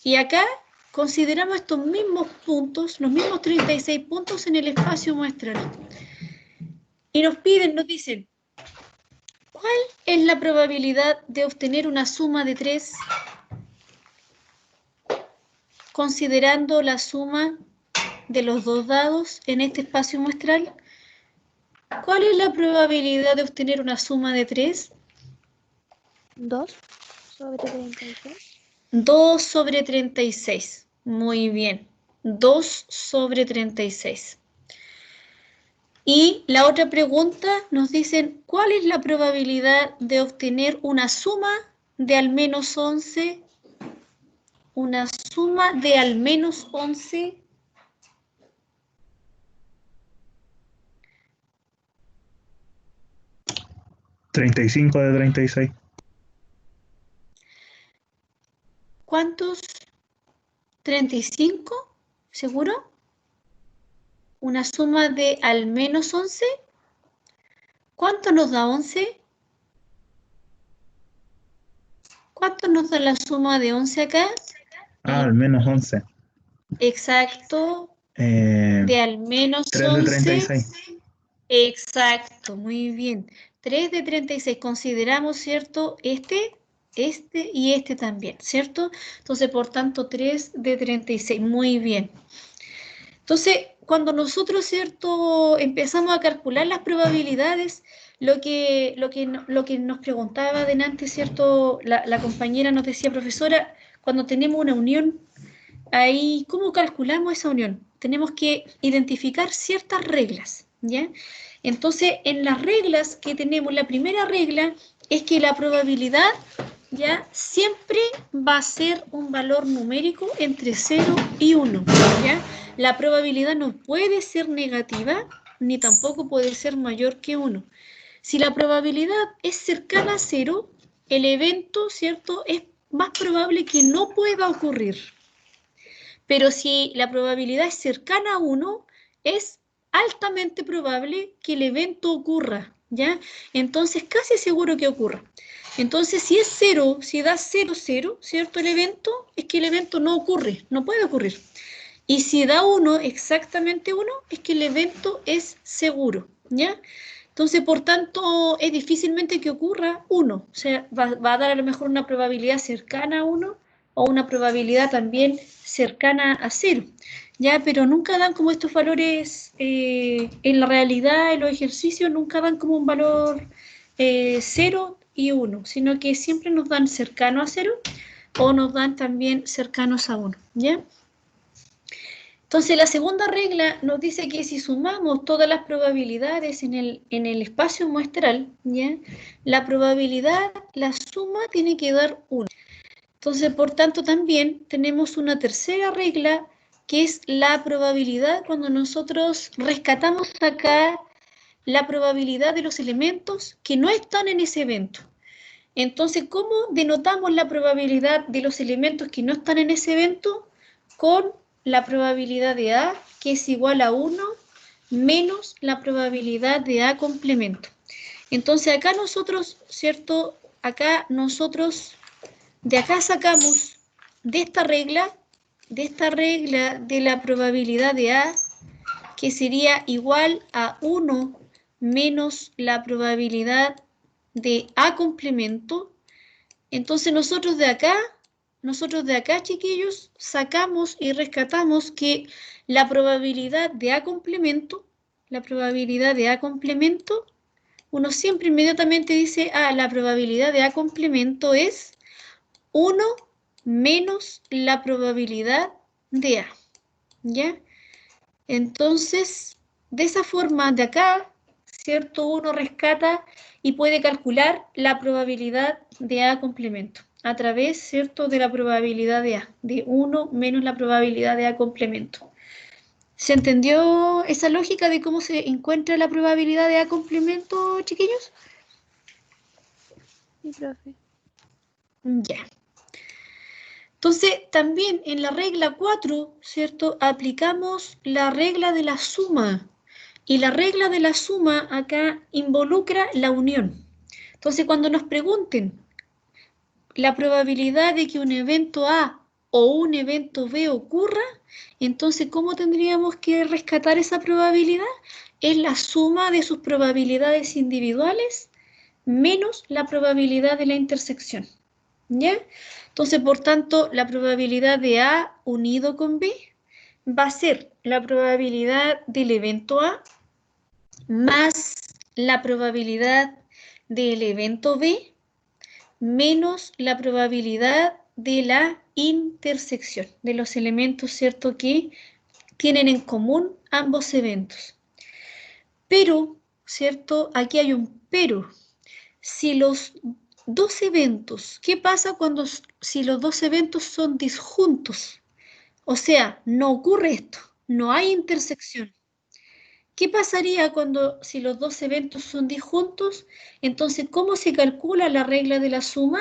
Y acá consideramos estos mismos puntos, los mismos 36 puntos en el espacio muestral. Y nos dicen, ¿cuál es la probabilidad de obtener una suma de 3 considerando la suma de los dos dados en este espacio muestral? ¿Cuál es la probabilidad de obtener una suma de 3? 2 sobre 36. 2 sobre 36. Muy bien. 2 sobre 36. Y la otra pregunta nos dicen, ¿cuál es la probabilidad de obtener una suma de al menos 11? Una suma de al menos 11. ¿35 de 36? ¿Cuántos? ¿35? ¿Seguro? ¿Una suma de al menos 11? ¿Cuánto nos da 11? ¿Cuánto nos da la suma de 11 acá? Ah, al menos 11. Exacto, Eh, de al menos 3 de 11. 36. Exacto, muy bien. 3 de 36. Consideramos, ¿cierto? Este y este también, ¿cierto? Entonces, por tanto, 3 de 36. Muy bien. Entonces, cuando nosotros, ¿cierto? Empezamos a calcular las probabilidades, lo que nos preguntaba delante, ¿cierto? La compañera nos decía, profesora, cuando tenemos una unión, ahí, ¿cómo calculamos esa unión? Tenemos que identificar ciertas reglas, ¿ya? Entonces, en las reglas que tenemos, la primera regla es que la probabilidad, ¿ya? Siempre va a ser un valor numérico entre 0 y 1, ¿ya? La probabilidad no puede ser negativa, ni tampoco puede ser mayor que 1. Si la probabilidad es cercana a 0, el evento, ¿cierto?, es más probable que no pueda ocurrir. Pero si la probabilidad es cercana a 1, es altamente probable que el evento ocurra, ¿ya? Entonces, casi seguro que ocurra. Entonces, si es 0, si da 0, 0, ¿cierto? El evento, es que el evento no ocurre, no puede ocurrir. Y si da 1, exactamente 1, es que el evento es seguro, ¿ya? Entonces, por tanto, es difícilmente que ocurra 1. O sea, va a dar a lo mejor una probabilidad cercana a 1 o una probabilidad también cercana a 0, ¿ya? Pero nunca dan como estos valores, en la realidad, en los ejercicios, nunca dan como un valor 0 y 1, sino que siempre nos dan cercano a 0 o nos dan también cercanos a 1, ¿ya? Entonces, la segunda regla nos dice que si sumamos todas las probabilidades en el espacio muestral, ¿ya? La probabilidad, la suma tiene que dar 1. Entonces, por tanto, también tenemos una tercera regla, que es la probabilidad cuando nosotros rescatamos acá la probabilidad de los elementos que no están en ese evento. Entonces, ¿cómo denotamos la probabilidad de los elementos que no están en ese evento? Con la probabilidad de A, que es igual a 1, menos la probabilidad de A complemento. Entonces, acá nosotros, ¿cierto? Acá nosotros, de acá sacamos de esta regla de la probabilidad de A, que sería igual a 1 menos la probabilidad de A complemento. Entonces nosotros de acá, chiquillos, sacamos y rescatamos que la probabilidad de A complemento, uno siempre inmediatamente dice, la probabilidad de A complemento es 1 menos la probabilidad de A, ¿ya? Entonces, de esa forma, de acá, ¿cierto? Uno rescata y puede calcular la probabilidad de A complemento a través, ¿cierto?, de la probabilidad de A, de 1 menos la probabilidad de A complemento. ¿Se entendió esa lógica de cómo se encuentra la probabilidad de A complemento, chiquillos? Sí, profe. Ya. Entonces, también en la regla 4, ¿cierto?, aplicamos la regla de la suma. Y la regla de la suma acá involucra la unión. Entonces, cuando nos pregunten la probabilidad de que un evento A o un evento B ocurra, entonces, ¿cómo tendríamos que rescatar esa probabilidad? Es la suma de sus probabilidades individuales menos la probabilidad de la intersección, ¿ya? Entonces, por tanto, la probabilidad de A unido con B va a ser la probabilidad del evento A más la probabilidad del evento B menos la probabilidad de la intersección de los elementos, ¿cierto?, que tienen en común ambos eventos. Pero, ¿cierto? Aquí hay un pero. Si los dos eventos, ¿qué pasa si los dos eventos son disjuntos? O sea, no ocurre esto, no hay intersección. ¿Qué pasaría si los dos eventos son disjuntos? Entonces, ¿cómo se calcula la regla de la suma?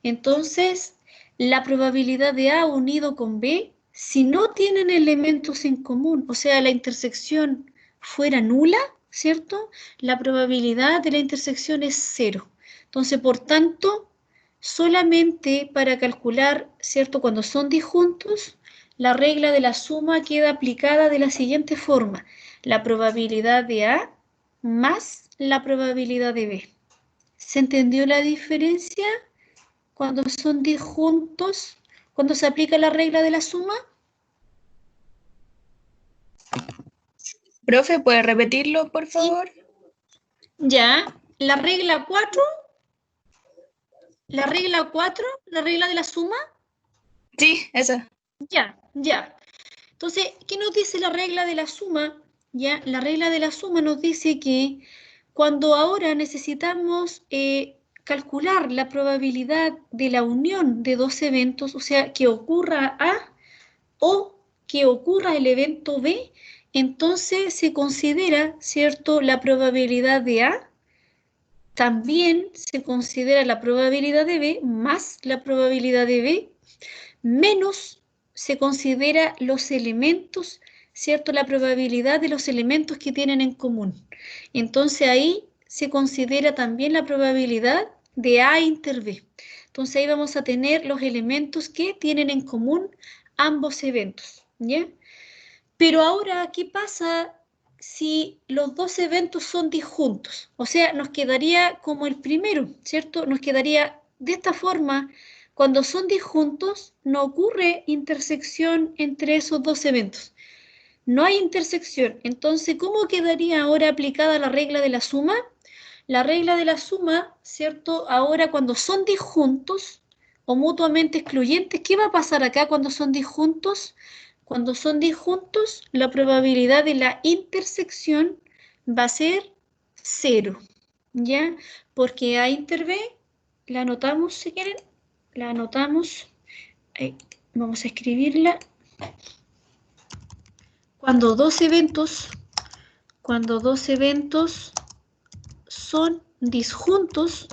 Entonces, la probabilidad de A unido con B, si no tienen elementos en común, o sea, la intersección fuera nula, ¿cierto? La probabilidad de la intersección es 0. Entonces, por tanto, solamente para calcular, ¿cierto? Cuando son disjuntos, la regla de la suma queda aplicada de la siguiente forma. La probabilidad de A más la probabilidad de B. ¿Se entendió la diferencia? Cuando son disjuntos, cuando se aplica la regla de la suma. Profe, ¿puede repetirlo, por favor? Ya, la regla 4, la regla de la suma. Sí, esa. Ya. Entonces, ¿qué nos dice la regla de la suma? Ya, la regla de la suma nos dice que cuando ahora necesitamos calcular la probabilidad de la unión de dos eventos, o sea, que ocurra A o que ocurra el evento B, entonces se considera, ¿cierto?, la probabilidad de A, también se considera la probabilidad de B más la probabilidad de B, menos se considera los elementos, ¿cierto?, la probabilidad de los elementos que tienen en común. Entonces ahí se considera también la probabilidad de A inter B. Entonces ahí vamos a tener los elementos que tienen en común ambos eventos, ¿ya? Pero ahora, ¿qué pasa si los dos eventos son disjuntos? O sea, nos quedaría como el primero, ¿cierto? Nos quedaría de esta forma. Cuando son disjuntos, no ocurre intersección entre esos dos eventos. No hay intersección. Entonces, ¿cómo quedaría ahora aplicada la regla de la suma? La regla de la suma, ¿cierto? Ahora cuando son disjuntos o mutuamente excluyentes, ¿qué va a pasar acá cuando son disjuntos? Cuando son disjuntos, la probabilidad de la intersección va a ser 0, ¿ya? Porque A inter B, la anotamos si quieren, la anotamos, vamos a escribirla. Cuando dos eventos son disjuntos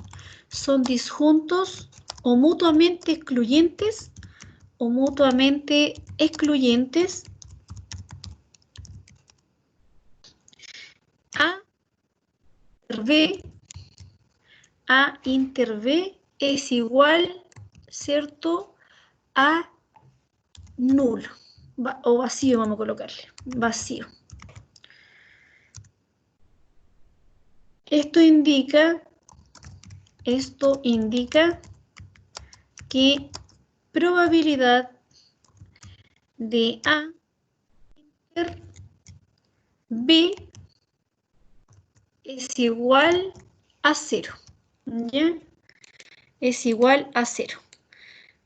o mutuamente excluyentes, A inter B es igual, ¿cierto?, a nulo, o vacío vamos a colocarle, vacío. Esto indica que probabilidad de A inter B es igual a 0, ¿ya? Es igual a 0.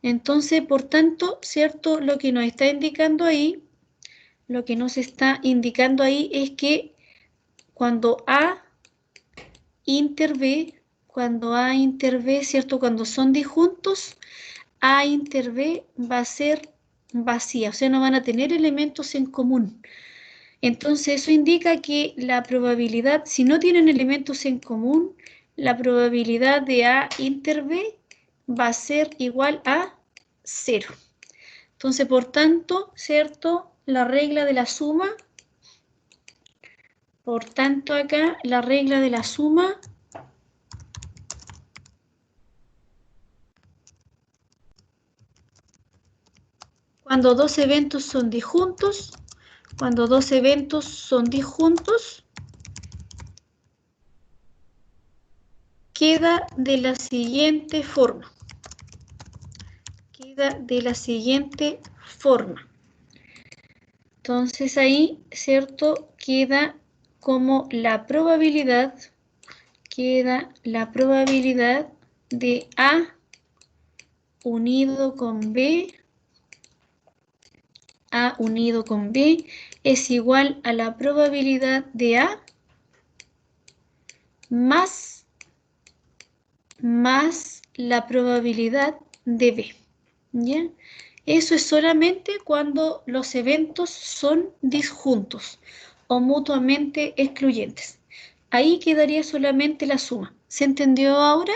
Entonces, por tanto, ¿cierto? Lo que nos está indicando ahí es que cuando A inter B, ¿cierto? Cuando son disjuntos, A inter B va a ser vacía, o sea, no van a tener elementos en común. Entonces, eso indica que la probabilidad, si no tienen elementos en común, la probabilidad de A inter B va a ser igual a 0. Entonces, por tanto, ¿cierto? La regla de la suma, por tanto acá, la regla de la suma cuando dos eventos son disjuntos, queda de la siguiente forma. Entonces ahí, ¿cierto? Queda como la probabilidad de A unido con B es igual a la probabilidad de A más la probabilidad de B, ¿ya? Eso es solamente cuando los eventos son disjuntos o mutuamente excluyentes. Ahí quedaría solamente la suma. ¿Se entendió ahora?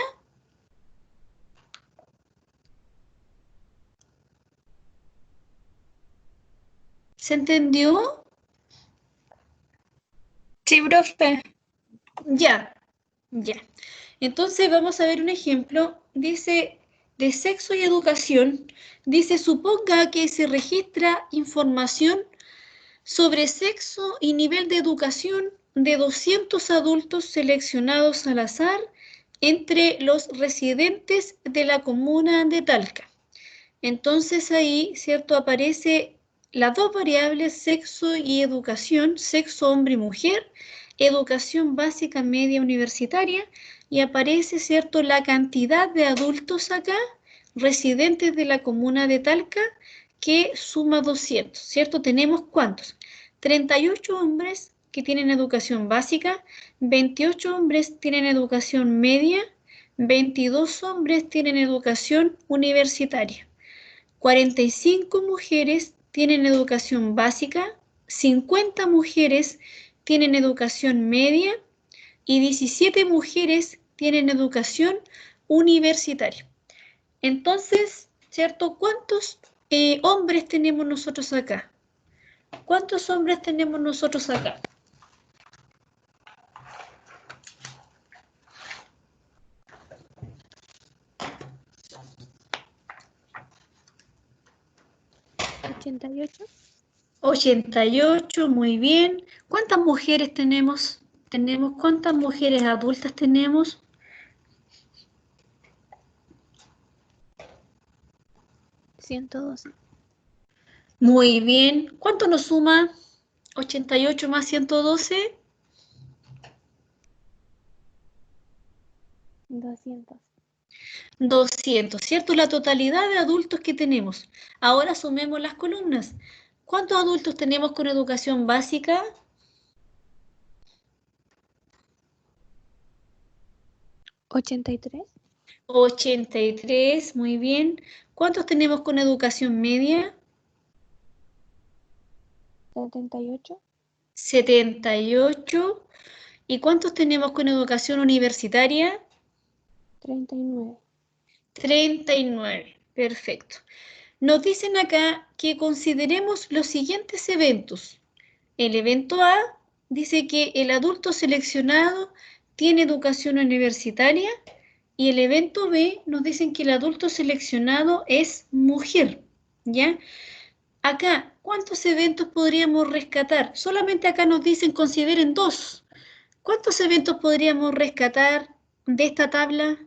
¿Se entendió? Sí, profe. Ya. Entonces vamos a ver un ejemplo. Dice, de sexo y educación, dice, suponga que se registra información sobre sexo y nivel de educación de 200 adultos seleccionados al azar entre los residentes de la comuna de Talca. Entonces ahí, ¿cierto? Aparece las dos variables sexo y educación, sexo hombre y mujer, educación básica media universitaria, y aparece, ¿cierto?, la cantidad de adultos acá, residentes de la comuna de Talca, que suma 200, ¿cierto? Tenemos ¿cuántos? 38 hombres que tienen educación básica, 28 hombres tienen educación media, 22 hombres tienen educación universitaria. 45 mujeres tienen educación básica, 50 mujeres tienen educación media y 17 mujeres tienen educación universitaria. Entonces, ¿cierto? ¿Cuántos hombres tenemos nosotros acá? ¿Cuántos hombres tenemos nosotros acá? ¿88? 88, muy bien. ¿Cuántas mujeres tenemos? ¿Cuántas mujeres adultas tenemos? 112. Muy bien. ¿Cuánto nos suma 88 más 112? 200. 200, ¿cierto? La totalidad de adultos que tenemos. Ahora sumemos las columnas. ¿Cuántos adultos tenemos con educación básica? 83. 83, muy bien. ¿Cuántos tenemos con educación media? 78. 78. ¿Y cuántos tenemos con educación universitaria? 39. 39, perfecto. Nos dicen acá que consideremos los siguientes eventos. El evento A dice que el adulto seleccionado tiene educación universitaria y el evento B nos dicen que el adulto seleccionado es mujer, ¿ya? Acá, ¿cuántos eventos podríamos rescatar? Solamente acá nos dicen consideren 2. ¿Cuántos eventos podríamos rescatar de esta tabla?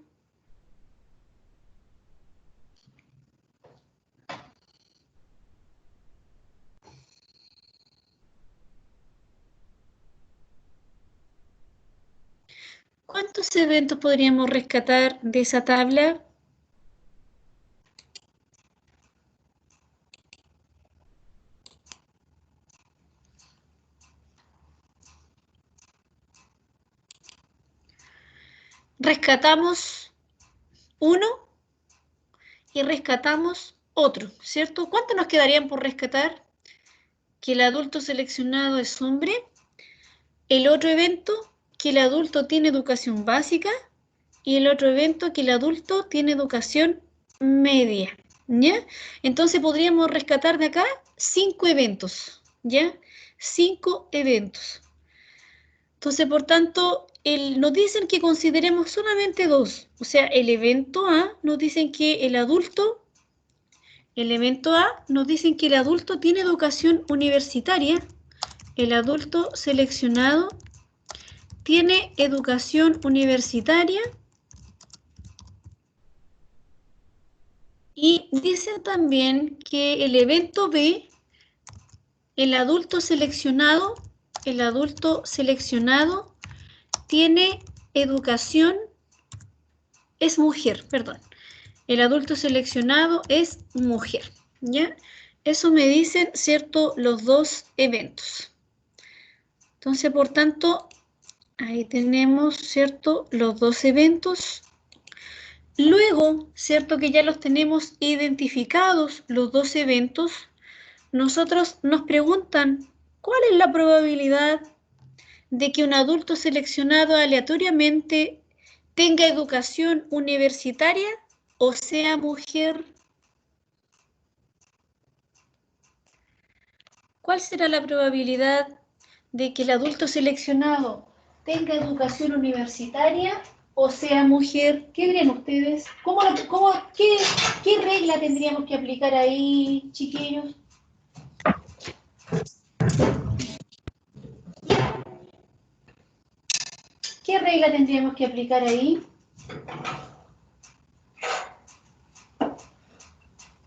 ¿Cuántos eventos podríamos rescatar de esa tabla? Rescatamos uno y rescatamos otro, ¿cierto? ¿Cuántos nos quedarían por rescatar? Que el adulto seleccionado es hombre. El otro evento, que el adulto tiene educación básica. Y el otro evento, que el adulto tiene educación media, ¿ya? Entonces podríamos rescatar de acá 5 eventos, ¿ya? 5 eventos. Entonces, por tanto, nos dicen que consideremos solamente 2. O sea, el evento A nos dicen que el evento A nos dicen que el adulto tiene educación universitaria. El adulto seleccionado tiene educación universitaria. Y dicen también que el evento B, el adulto seleccionado tiene educación, es mujer, perdón. El adulto seleccionado es mujer, ¿ya? Eso me dicen, ¿cierto?, los dos eventos. Entonces, por tanto, Ahí tenemos, ¿cierto? Los dos eventos. Luego, ¿cierto? Que ya los tenemos identificados, los dos eventos. Nosotros nos preguntan, ¿cuál es la probabilidad de que un adulto seleccionado aleatoriamente tenga educación universitaria o sea mujer? ¿Cuál será la probabilidad de que el adulto seleccionado tenga educación universitaria o sea mujer? ¿Qué creen ustedes? ¿Qué regla tendríamos que aplicar ahí, chiquillos? ¿Qué regla tendríamos que aplicar ahí?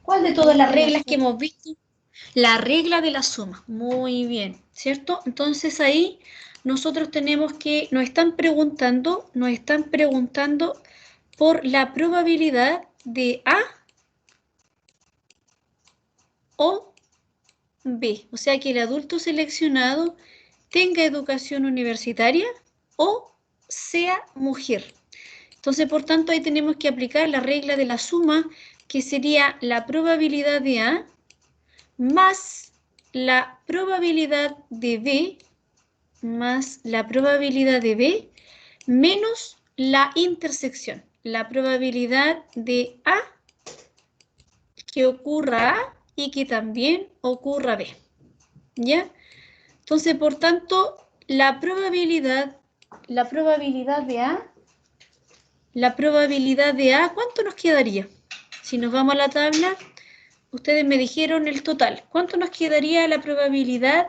¿Cuál de todas las reglas que hemos visto? La regla de la suma. Muy bien, ¿cierto? Entonces ahí nosotros tenemos que, nos están preguntando por la probabilidad de A o B. O sea, que el adulto seleccionado tenga educación universitaria o sea mujer. Entonces, por tanto, ahí tenemos que aplicar la regla de la suma, que sería la probabilidad de A más la probabilidad de B, más la probabilidad de B, menos la intersección. La probabilidad de A que ocurra A y que también ocurra B. ¿Ya? Entonces, por tanto, la probabilidad de A, ¿cuánto nos quedaría? Si nos vamos a la tabla, ustedes me dijeron el total. ¿Cuánto nos quedaría la probabilidad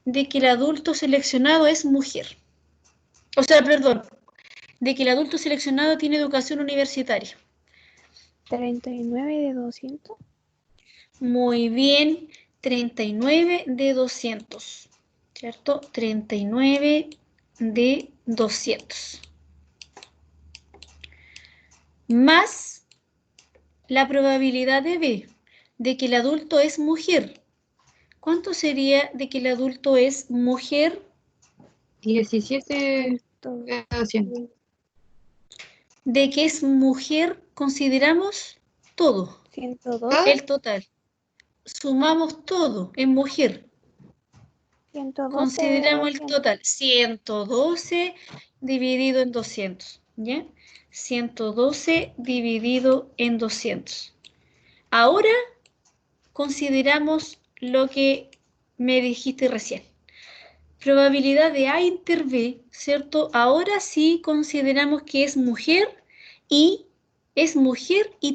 de que el adulto seleccionado es mujer? O sea, perdón, de que el adulto seleccionado tiene educación universitaria. 39 de 200. Muy bien, 39 de 200, ¿cierto? 39 de 200. Más la probabilidad de B, de que el adulto es mujer. ¿Cuánto sería de que el adulto es mujer? 17 de 200. De que es mujer, consideramos todo. 102. El total. Sumamos todo en mujer. 112 Consideramos de el 200. total. 112 dividido en 200. ¿Ya? 112 dividido en 200. Ahora consideramos lo que me dijiste recién. Probabilidad de A inter B, ¿cierto? Ahora sí consideramos que es mujer y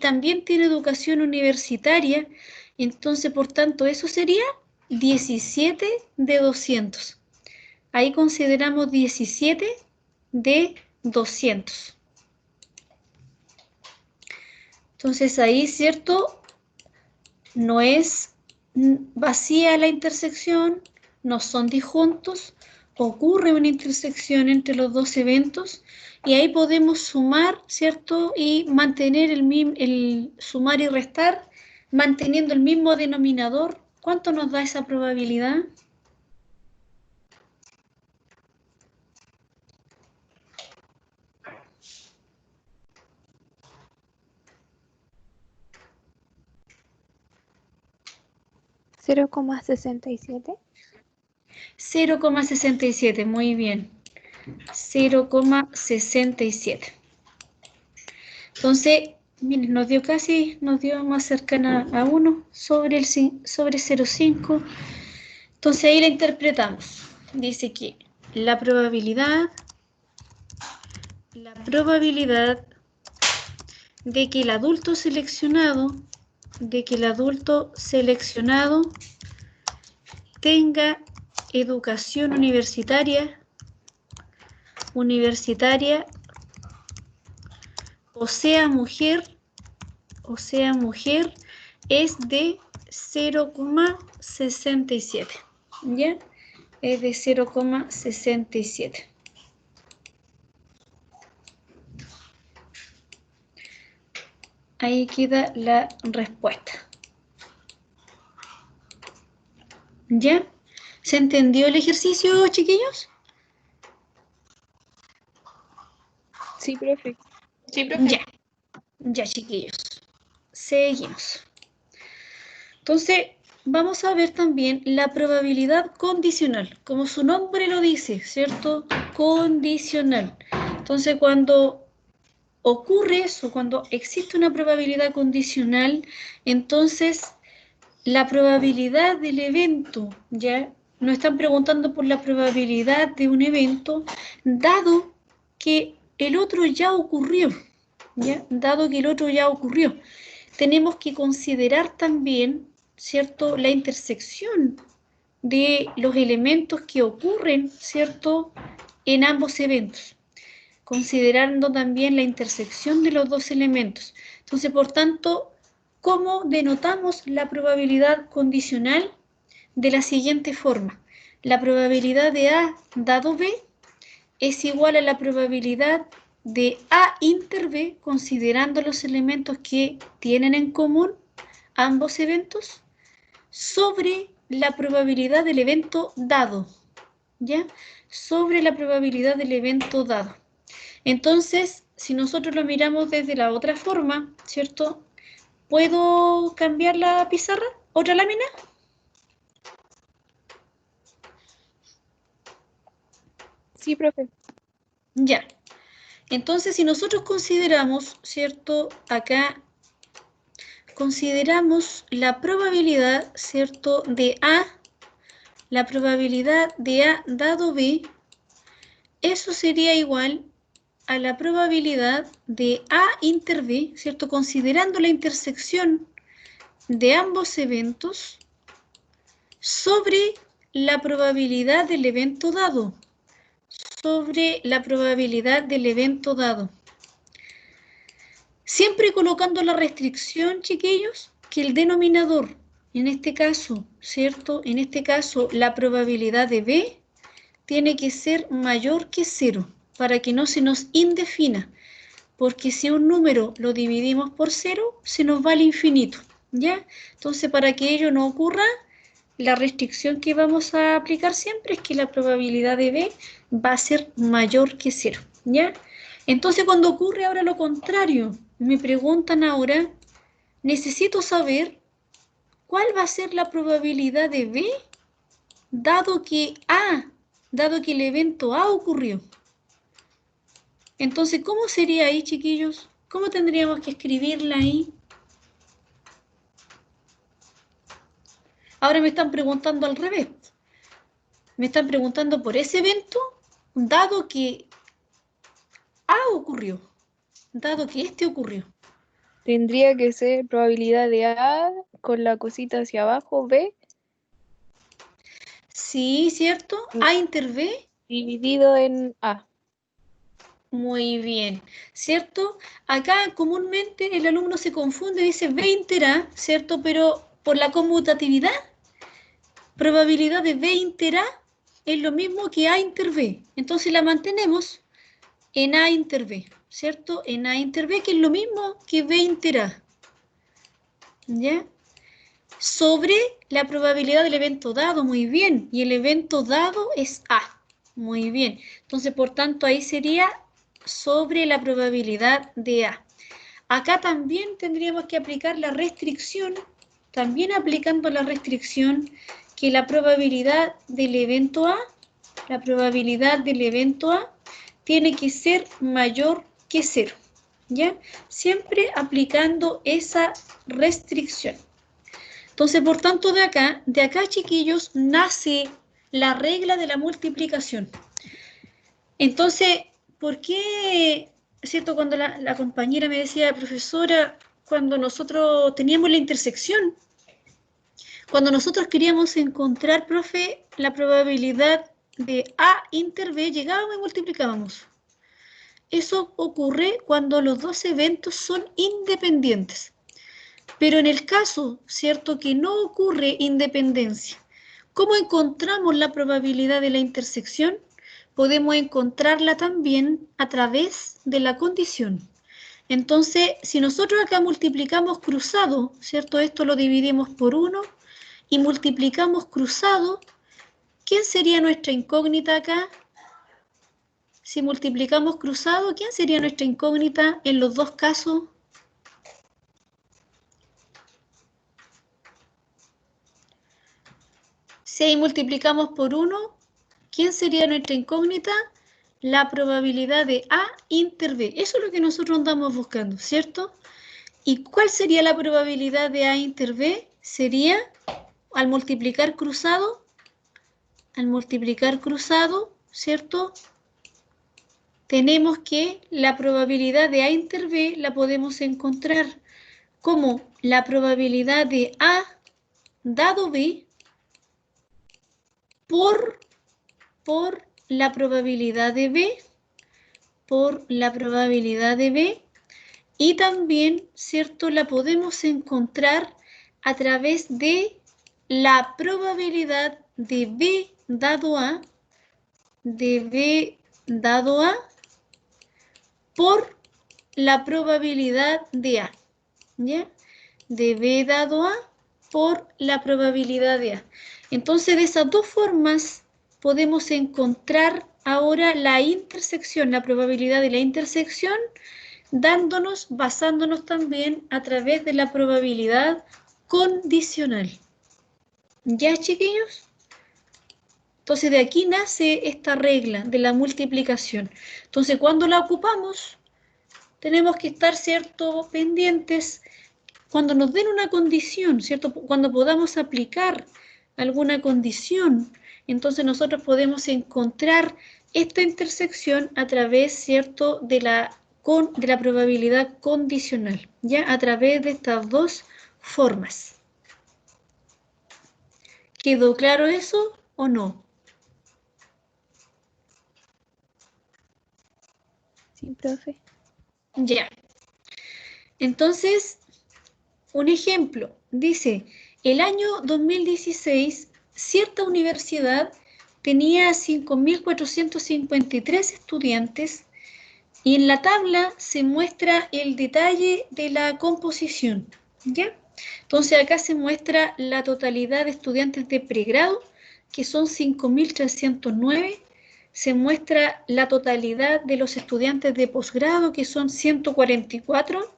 también tiene educación universitaria. Entonces, por tanto, eso sería 17 de 200. Ahí consideramos 17 de 200. Entonces, ahí, ¿cierto? No es vacía la intersección, no son disjuntos, ocurre una intersección entre los dos eventos y ahí podemos sumar, ¿cierto? Y mantener el sumar y restar, manteniendo el mismo denominador. ¿Cuánto nos da esa probabilidad? ¿0,67? 0,67, muy bien. 0,67. Entonces, miren, nos dio más cercana a 1 sobre 0,5. Entonces ahí la interpretamos. Dice que la probabilidad de que el adulto seleccionado tenga educación universitaria o sea mujer es de 0,67. ¿Ya? Es de 0,67. Ahí queda la respuesta. ¿Ya? ¿Se entendió el ejercicio, chiquillos? Sí, profe. Sí, profe. Ya, ya chiquillos. Seguimos. Entonces, vamos a ver también la probabilidad condicional, como su nombre lo dice, ¿cierto? Condicional. Entonces, cuando ocurre eso, cuando existe una probabilidad condicional, entonces la probabilidad del evento, ¿ya? Nos están preguntando por la probabilidad de un evento, dado que el otro ya ocurrió, ¿ya? Dado que el otro ya ocurrió. Tenemos que considerar también, ¿cierto?, la intersección de los elementos que ocurren, ¿cierto?, en ambos eventos, considerando también la intersección de los dos elementos. Entonces, por tanto, ¿cómo denotamos la probabilidad condicional? De la siguiente forma. La probabilidad de A dado B es igual a la probabilidad de A inter B, considerando los elementos que tienen en común ambos eventos, sobre la probabilidad del evento dado, ¿ya? Sobre la probabilidad del evento dado. Entonces, si nosotros lo miramos desde la otra forma, ¿cierto? ¿Puedo cambiar la pizarra? ¿Otra lámina? Sí, profe. Ya. Entonces, si nosotros consideramos, ¿cierto? Acá consideramos la probabilidad, ¿cierto? De A, la probabilidad de A dado B, eso sería igual a la probabilidad de A inter B, ¿cierto? Considerando la intersección de ambos eventos sobre la probabilidad del evento dado. Sobre la probabilidad del evento dado. Siempre colocando la restricción, chiquillos, que el denominador, en este caso, ¿cierto? En este caso, la probabilidad de B tiene que ser mayor que 0 para que no se nos indefina. Porque si un número lo dividimos por 0, se nos va al infinito, ¿ya? Entonces, para que ello no ocurra, la restricción que vamos a aplicar siempre es que la probabilidad de B va a ser mayor que 0, ¿ya? Entonces, cuando ocurre ahora lo contrario, me preguntan ahora, necesito saber cuál va a ser la probabilidad de B dado que el evento A ocurrió. Entonces, ¿cómo sería ahí, chiquillos? ¿Cómo tendríamos que escribirla ahí? Ahora me están preguntando al revés. Me están preguntando por ese evento, dado que A ocurrió, dado que este ocurrió. Tendría que ser probabilidad de A con la cosita hacia abajo, B, Sí, ¿cierto? A inter B. dividido en A. Muy bien, ¿cierto? Acá comúnmente el alumno se confunde, dice B inter A, ¿cierto? Pero por la conmutatividad, probabilidad de B inter A es lo mismo que A inter B. Entonces la mantenemos en A inter B, ¿cierto? En A inter B, que es lo mismo que B inter A. ¿Ya? Sobre la probabilidad del evento dado, muy bien. Y el evento dado es A. Muy bien. Entonces, por tanto, ahí sería sobre la probabilidad de A. Acá también tendríamos que aplicar la restricción, también aplicando la restricción que la probabilidad del evento A, la probabilidad del evento A tiene que ser mayor que 0, ¿ya? Siempre aplicando esa restricción. Entonces, por tanto, de acá, chiquillos, nace la regla de la multiplicación. Entonces, ¿por qué, cierto, cuando la compañera me decía, profesora, cuando nosotros teníamos la intersección, cuando nosotros queríamos encontrar, profe, la probabilidad de A inter B, llegábamos y multiplicábamos? Eso ocurre cuando los dos eventos son independientes. Pero en el caso, ¿cierto?, que no ocurre independencia, ¿cómo encontramos la probabilidad de la intersección? Podemos encontrarla también a través de la condición. Entonces, si nosotros acá multiplicamos cruzado, ¿cierto? Esto lo dividimos por 1 y multiplicamos cruzado, ¿quién sería nuestra incógnita acá? Si multiplicamos cruzado, ¿quién sería nuestra incógnita en los dos casos? Si multiplicamos por 1, ¿quién sería nuestra incógnita? La probabilidad de A inter B. Eso es lo que nosotros andamos buscando, ¿cierto? ¿Y cuál sería la probabilidad de A inter B? Sería, al multiplicar cruzado, ¿cierto? Tenemos que la probabilidad de A inter B la podemos encontrar como la probabilidad de A dado B por la probabilidad de B, y también, ¿cierto? La podemos encontrar a través de la probabilidad de B dado A, por la probabilidad de A, ¿ya? De B dado A por la probabilidad de A. Entonces, de esas dos formas podemos encontrar ahora la intersección, la probabilidad de la intersección, basándonos también a través de la probabilidad condicional. ¿Ya, chiquillos? Entonces, de aquí nace esta regla de la multiplicación. Entonces, cuando la ocupamos, tenemos que estar, ¿cierto?, pendientes cuando nos den una condición, ¿cierto? Cuando podamos aplicar alguna condición, entonces nosotros podemos encontrar esta intersección a través, ¿cierto?, de la probabilidad condicional, ¿ya? A través de estas dos formas. ¿Quedó claro eso o no? Sí, profe. Ya. Entonces, un ejemplo, dice, el año 2016, cierta universidad tenía 5.453 estudiantes y en la tabla se muestra el detalle de la composición, ¿ya? Entonces acá se muestra la totalidad de estudiantes de pregrado, que son 5.309, se muestra la totalidad de los estudiantes de posgrado, que son 144,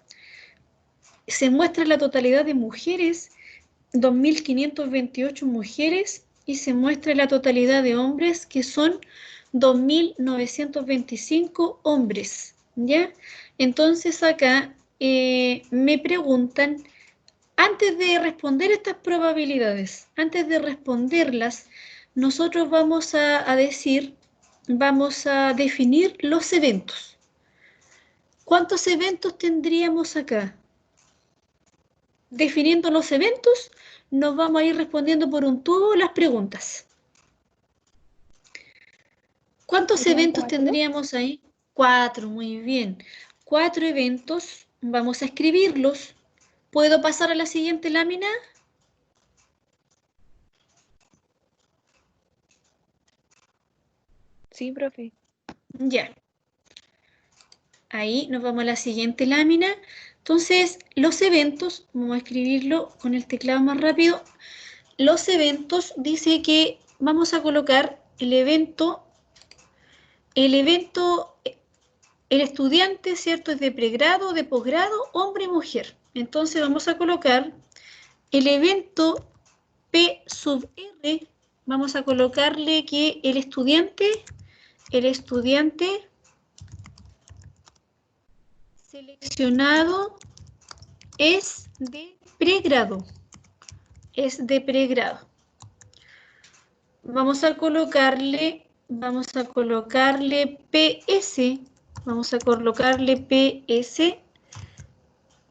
se muestra la totalidad de mujeres, 2.528 mujeres, y se muestra la totalidad de hombres, que son 2.925 hombres, ¿ya? Entonces acá me preguntan, antes de responder estas probabilidades, antes de responderlas, nosotros vamos a definir los eventos. ¿Cuántos eventos tendríamos acá? Definiendo los eventos, nos vamos a ir respondiendo por un tubo las preguntas. ¿Cuántos eventos 4. tendríamos ahí? 4, muy bien. 4 eventos, vamos a escribirlos. ¿Puedo pasar a la siguiente lámina? Sí, profe. Ya. Ahí nos vamos a la siguiente lámina. Entonces, los eventos, vamos a escribirlo con el teclado más rápido. Los eventos dice que vamos a colocar el estudiante, ¿cierto? Es de pregrado, de posgrado, hombre y mujer. Entonces vamos a colocar el evento P sub R, vamos a colocarle que el estudiante seleccionado es de pregrado. Vamos a colocarle PS,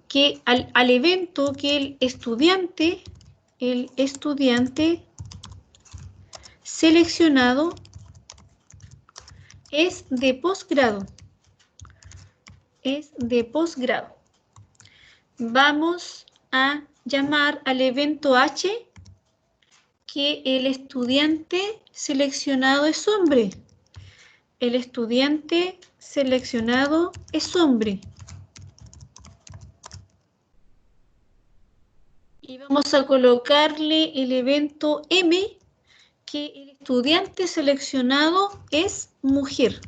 que al evento que el estudiante seleccionado es de posgrado. Vamos a llamar al evento H que el estudiante seleccionado es hombre. El estudiante seleccionado es hombre. Y vamos a colocarle el evento M, que el estudiante seleccionado es mujer.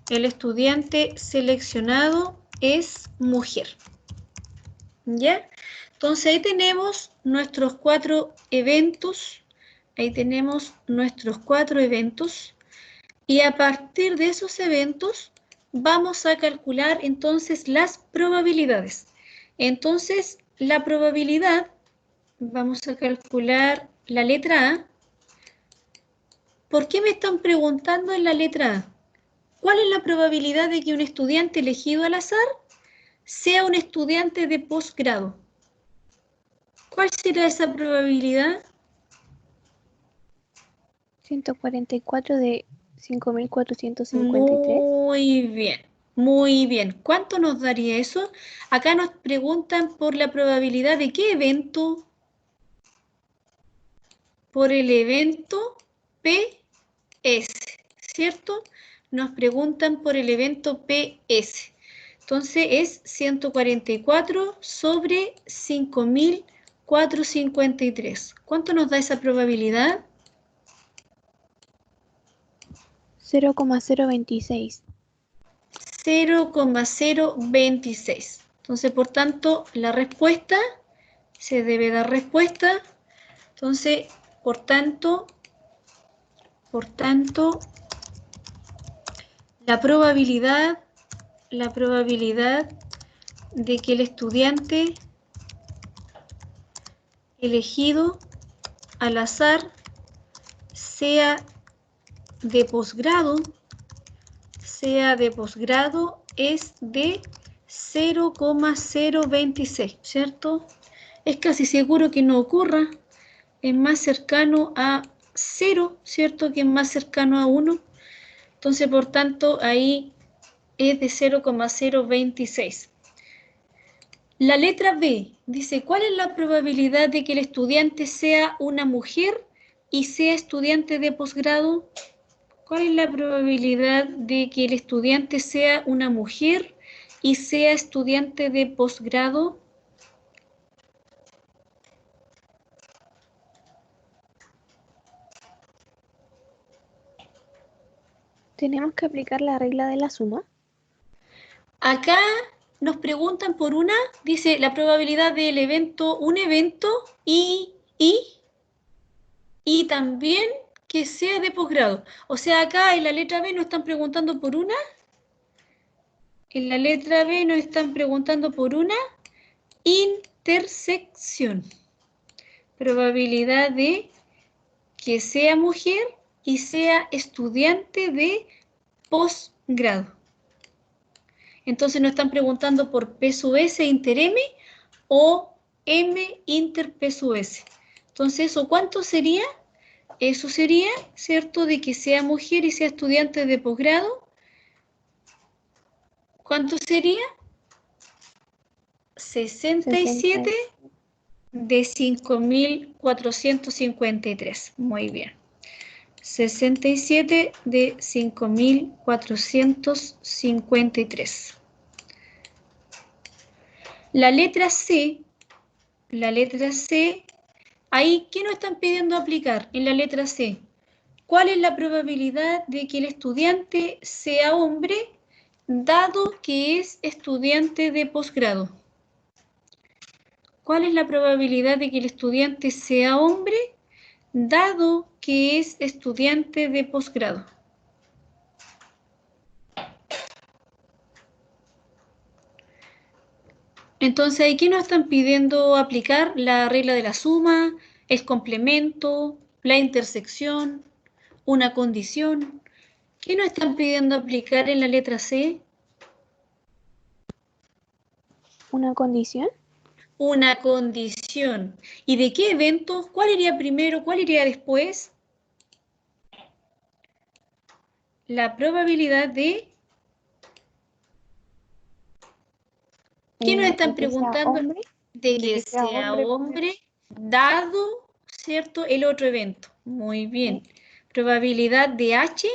el estudiante seleccionado es mujer. ¿Ya? Entonces ahí tenemos nuestros 4 eventos. Ahí tenemos nuestros 4 eventos. Y a partir de esos eventos vamos a calcular entonces las probabilidades. Entonces la probabilidad, vamos a calcular la letra A. ¿Por qué me están preguntando en la letra A? ¿Cuál es la probabilidad de que un estudiante elegido al azar sea un estudiante de posgrado? ¿Cuál será esa probabilidad? 144 de 5.453. Muy bien, muy bien. ¿Cuánto nos daría eso? Acá nos preguntan por la probabilidad de qué evento. Por el evento PS, ¿cierto? Nos preguntan por el evento PS. Entonces es 144 sobre 5.453. ¿Cuánto nos da esa probabilidad? 0,026. 0,026. Entonces, por tanto, la respuesta, se debe dar respuesta. Entonces, por tanto, la probabilidad de que el estudiante elegido al azar sea de posgrado es de 0,026, ¿cierto? Es casi seguro que no ocurra, es más cercano a 0, ¿cierto? Que es más cercano a 1. Entonces, por tanto, ahí es de 0,026. La letra B dice, ¿cuál es la probabilidad de que el estudiante sea una mujer y sea estudiante de posgrado? ¿Cuál es la probabilidad de que el estudiante sea una mujer y sea estudiante de posgrado? ¿Tenemos que aplicar la regla de la suma? Acá nos preguntan por una, dice la probabilidad del evento, un evento y también que sea de posgrado. O sea, acá en la letra B nos están preguntando por una. En la letra B nos están preguntando por una intersección. Probabilidad de que sea mujer y sea estudiante de posgrado. Entonces nos están preguntando por P sub S inter M o M inter P sub S. Entonces, ¿eso cuánto sería? Eso sería, ¿cierto? De que sea mujer y sea estudiante de posgrado. ¿Cuánto sería? 67 de 5.453. Muy bien. 67 de 5.453. La letra C, ahí, ¿qué nos están pidiendo aplicar en la letra C? ¿Cuál es la probabilidad de que el estudiante sea hombre, dado que es estudiante de posgrado? ¿Cuál es la probabilidad de que el estudiante sea hombre, dado que es estudiante de posgrado? Entonces, ¿aquí nos están pidiendo aplicar la regla de la suma, el complemento, la intersección, una condición? ¿Qué nos están pidiendo aplicar en la letra C? ¿Una condición? Una condición. ¿Y de qué evento? ¿Cuál iría primero? ¿Cuál iría después? La probabilidad de... ¿Qué nos están preguntando? De que sea hombre, dado, ¿cierto? El otro evento. Muy bien. Probabilidad de H,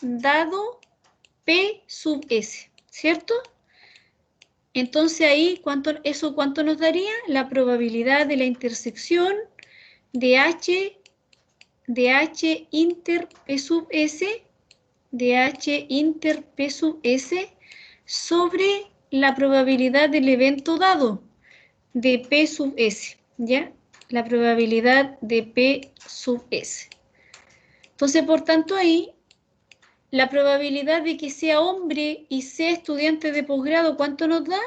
dado P sub S, ¿cierto? Entonces ahí, ¿cuánto nos daría? La probabilidad de la intersección de H inter P sub S de H inter P sub S sobre la probabilidad del evento dado de P sub S, ¿ya? La probabilidad de P sub S. Entonces, por tanto, ahí, la probabilidad de que sea hombre y sea estudiante de posgrado, ¿cuánto nos da?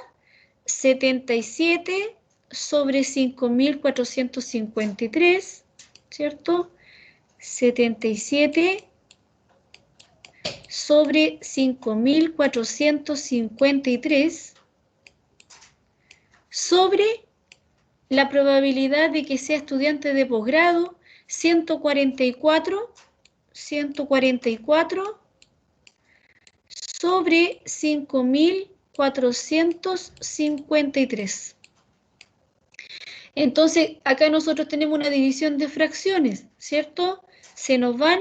77 sobre 5.453, ¿cierto? 77 sobre 5.453 sobre la probabilidad de que sea estudiante de posgrado, 144 sobre 5.453. Entonces, acá nosotros tenemos una división de fracciones, ¿cierto? Se nos van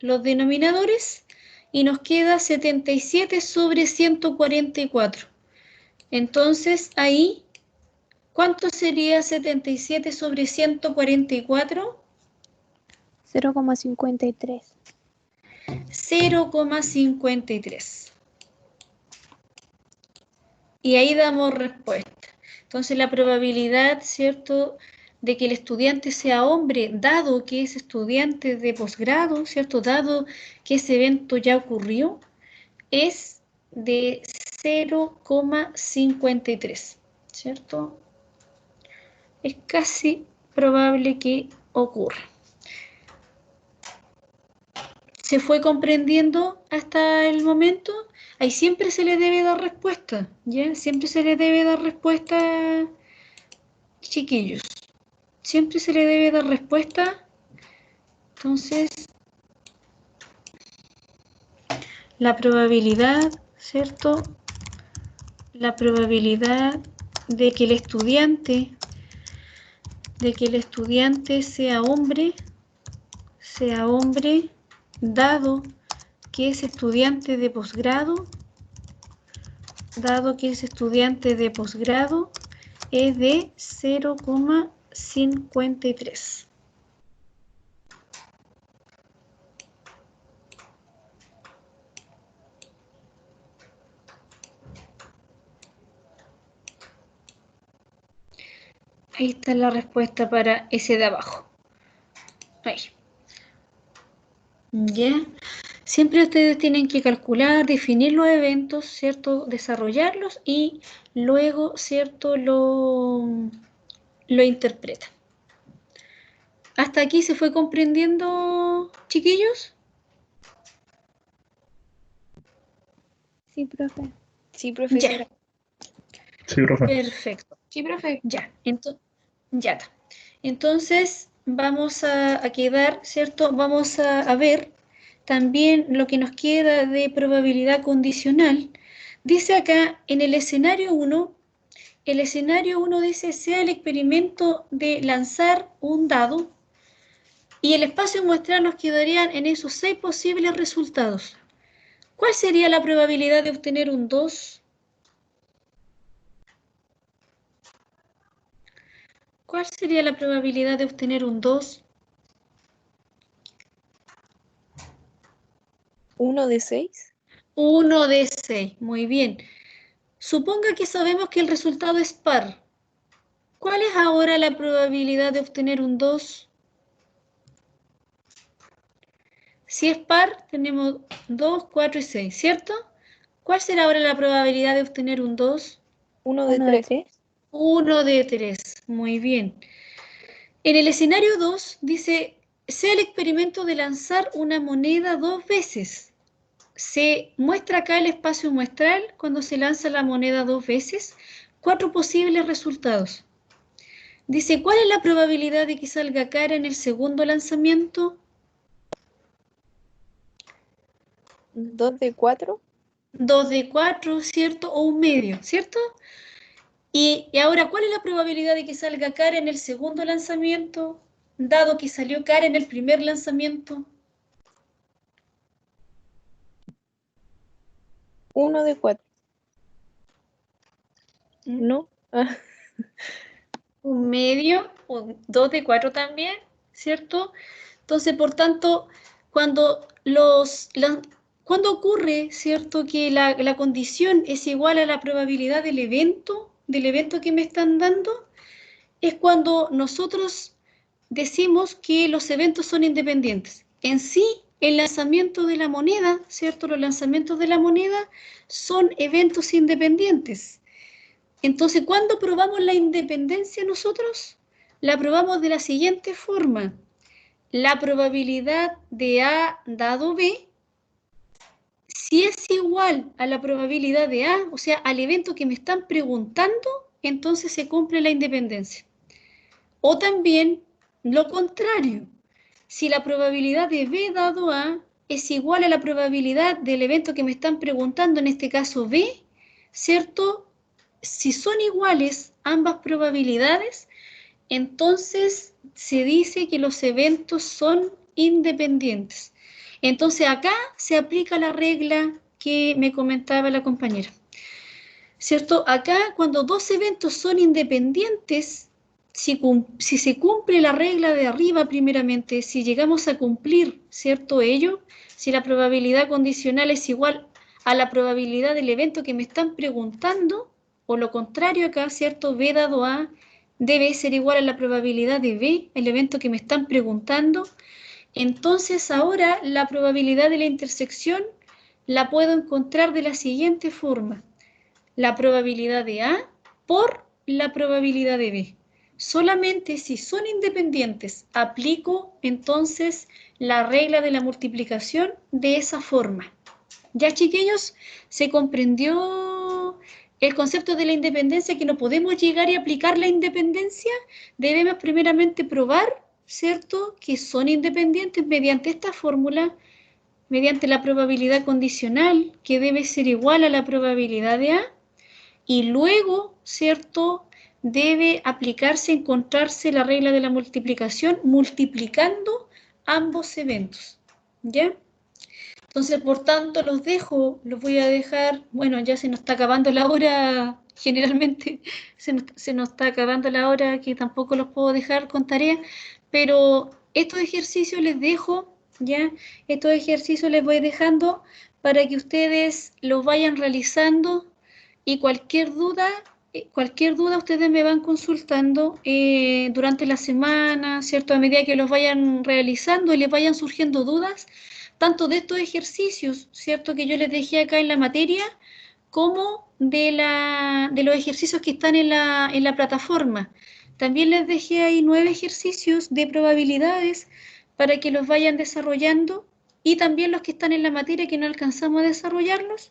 los denominadores y nos queda 77 sobre 144. Entonces, ahí, ¿cuánto sería 77 sobre 144? 0,53. 0,53. Y ahí damos respuesta. Entonces, la probabilidad, ¿cierto?, de que el estudiante sea hombre, dado que es estudiante de posgrado, ¿cierto?, dado que ese evento ya ocurrió, es de 0,53, ¿cierto? Es casi probable que ocurra. ¿Se fue comprendiendo hasta el momento? Ahí siempre se le debe dar respuesta, ¿ya? Siempre se le debe dar respuesta, chiquillos. Siempre se le debe dar respuesta. Entonces, la probabilidad, ¿cierto? La probabilidad de que el estudiante sea hombre, dado que es estudiante de posgrado, es de 0,53. Ahí está la respuesta para ese de abajo. Ahí. ¿Ya? Siempre ustedes tienen que calcular, definir los eventos, ¿cierto? Desarrollarlos y luego, ¿cierto? Lo interpretan. ¿Hasta aquí se fue comprendiendo, chiquillos? Sí, profe. Sí, profesora. Ya. Sí, profe. Perfecto. Sí, profe. Ya. Ya está. Entonces, vamos a quedar, ¿cierto? Vamos a ver también lo que nos queda de probabilidad condicional. Dice acá, en el escenario 1, dice, sea el experimento de lanzar un dado y el espacio muestral nos quedarían en esos 6 posibles resultados. ¿Cuál sería la probabilidad de obtener un 2? ¿Cuál sería la probabilidad de obtener un 2? 1 de 6. 1 de 6, muy bien. Suponga que sabemos que el resultado es par. ¿Cuál es ahora la probabilidad de obtener un 2? Si es par, tenemos 2, 4 y 6, ¿cierto? ¿Cuál será ahora la probabilidad de obtener un 2? 1 de 1 de 3. 3. 1 de 3, muy bien. En el escenario 2 dice, sea el experimento de lanzar una moneda 2 veces. Se muestra acá el espacio muestral cuando se lanza la moneda 2 veces, 4 posibles resultados. Dice, ¿cuál es la probabilidad de que salga cara en el segundo lanzamiento? 2 de 4. 2 de 4, ¿cierto? O un medio, ¿cierto? Y ahora, ¿cuál es la probabilidad de que salga cara en el segundo lanzamiento, dado que salió cara en el primer lanzamiento? 1 de 4. ¿No? Un medio, o 2 de 4 también, ¿cierto? Entonces, por tanto, cuando ¿Cuándo ocurre, cierto, que la condición es igual a la probabilidad del evento que me están dando? Es cuando nosotros decimos que los eventos son independientes. En sí, el lanzamiento de la moneda, ¿cierto? Los lanzamientos de la moneda son eventos independientes. Entonces, ¿cuándo probamos la independencia nosotros? La probamos de la siguiente forma. La probabilidad de A dado B, si es igual a la probabilidad de A, o sea, al evento que me están preguntando, entonces se cumple la independencia. O también lo contrario. Si la probabilidad de B dado A es igual a la probabilidad del evento que me están preguntando, en este caso B, ¿cierto? Si son iguales ambas probabilidades, entonces se dice que los eventos son independientes. Entonces acá se aplica la regla que me comentaba la compañera. ¿Cierto? Acá cuando dos eventos son independientes, si se cumple la regla de arriba primeramente, si llegamos a cumplir, ¿cierto? Ello, si la probabilidad condicional es igual a la probabilidad del evento que me están preguntando, o lo contrario acá, ¿cierto? B dado A debe ser igual a la probabilidad de B, el evento que me están preguntando. Entonces ahora la probabilidad de la intersección la puedo encontrar de la siguiente forma. La probabilidad de A por la probabilidad de B. Solamente si son independientes aplico entonces la regla de la multiplicación de esa forma. Ya, chiquillos, se comprendió el concepto de la independencia, que no podemos llegar y aplicar la independencia. Debemos primeramente probar, ¿cierto?, que son independientes mediante esta fórmula, mediante la probabilidad condicional, que debe ser igual a la probabilidad de A, y luego, ¿cierto?, debe aplicarse, encontrarse la regla de la multiplicación multiplicando ambos eventos, ¿ya? Entonces, por tanto, los voy a dejar, bueno, ya se nos está acabando la hora, generalmente se nos está acabando la hora, que tampoco los puedo dejar con tarea, pero estos ejercicios les dejo, ¿ya? Estos ejercicios les voy dejando para que ustedes los vayan realizando, y cualquier duda ustedes me van consultando durante la semana, ¿cierto? A medida que los vayan realizando y les vayan surgiendo dudas, tanto de estos ejercicios, ¿cierto?, que yo les dejé acá en la materia, como de los ejercicios que están en la plataforma. También les dejé ahí 9 ejercicios de probabilidades para que los vayan desarrollando, y también los que están en la materia que no alcanzamos a desarrollarlos,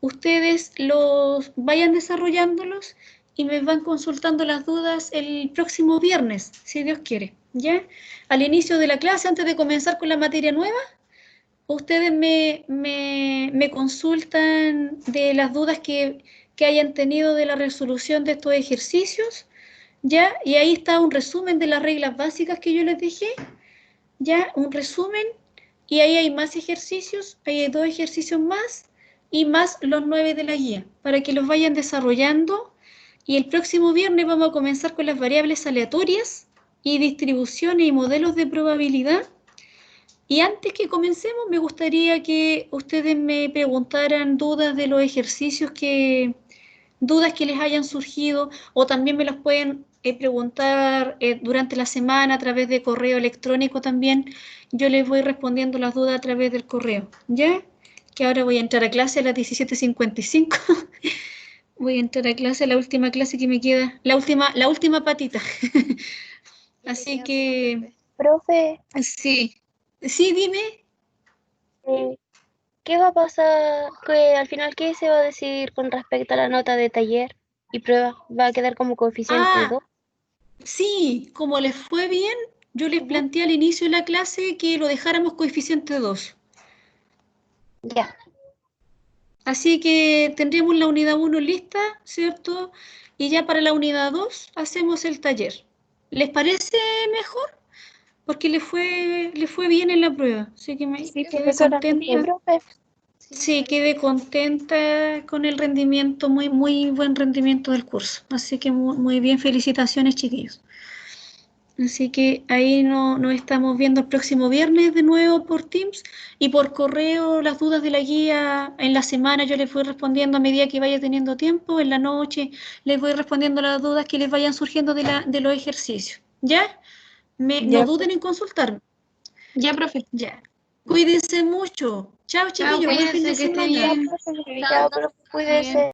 ustedes los vayan desarrollándolos y me van consultando las dudas el próximo viernes, si Dios quiere, ¿ya? Al inicio de la clase, antes de comenzar con la materia nueva, ustedes me consultan de las dudas que hayan tenido de la resolución de estos ejercicios, ¿ya? Y ahí está un resumen de las reglas básicas que yo les dejé, ¿ya? Un resumen, y ahí hay más ejercicios, ahí hay 2 ejercicios más, y más los 9 de la guía, para que los vayan desarrollando. Y el próximo viernes vamos a comenzar con las variables aleatorias y distribuciones y modelos de probabilidad. Y antes que comencemos, me gustaría que ustedes me preguntaran dudas de los ejercicios, dudas que les hayan surgido, o también me los pueden preguntar durante la semana a través de correo electrónico también. Yo les voy respondiendo las dudas a través del correo, ¿ya? Que ahora voy a entrar a clase a las 17:55. Voy a entrar a clase, la última clase que me queda, la última patita. Así que... Profe, Sí, dime. ¿qué va a pasar? Que al final, ¿qué se va a decidir con respecto a la nota de taller y prueba? ¿Va a quedar como coeficiente 2? Sí, como les fue bien, yo les planteé al inicio de la clase que lo dejáramos coeficiente 2. Ya. Así que tendríamos la unidad 1 lista, ¿cierto? Y ya para la unidad 2 hacemos el taller. ¿Les parece mejor? Porque le fue bien en la prueba. Así que quedé contenta. Profe. Sí, quedé contenta con el rendimiento, muy, muy buen rendimiento del curso. Así que muy, muy bien, felicitaciones, chiquillos. Así que ahí nos estamos viendo el próximo viernes de nuevo por Teams y por correo las dudas de la guía. En la semana yo les voy respondiendo a medida que vaya teniendo tiempo. En la noche les voy respondiendo las dudas que les vayan surgiendo de los ejercicios. ¿Ya? No Ya. duden en consultarme. Ya, profe. Ya. Cuídense mucho. Chao, chiquillos. Buen fin de cuídense, que esté semana. bien. Chao, profe, cuídese.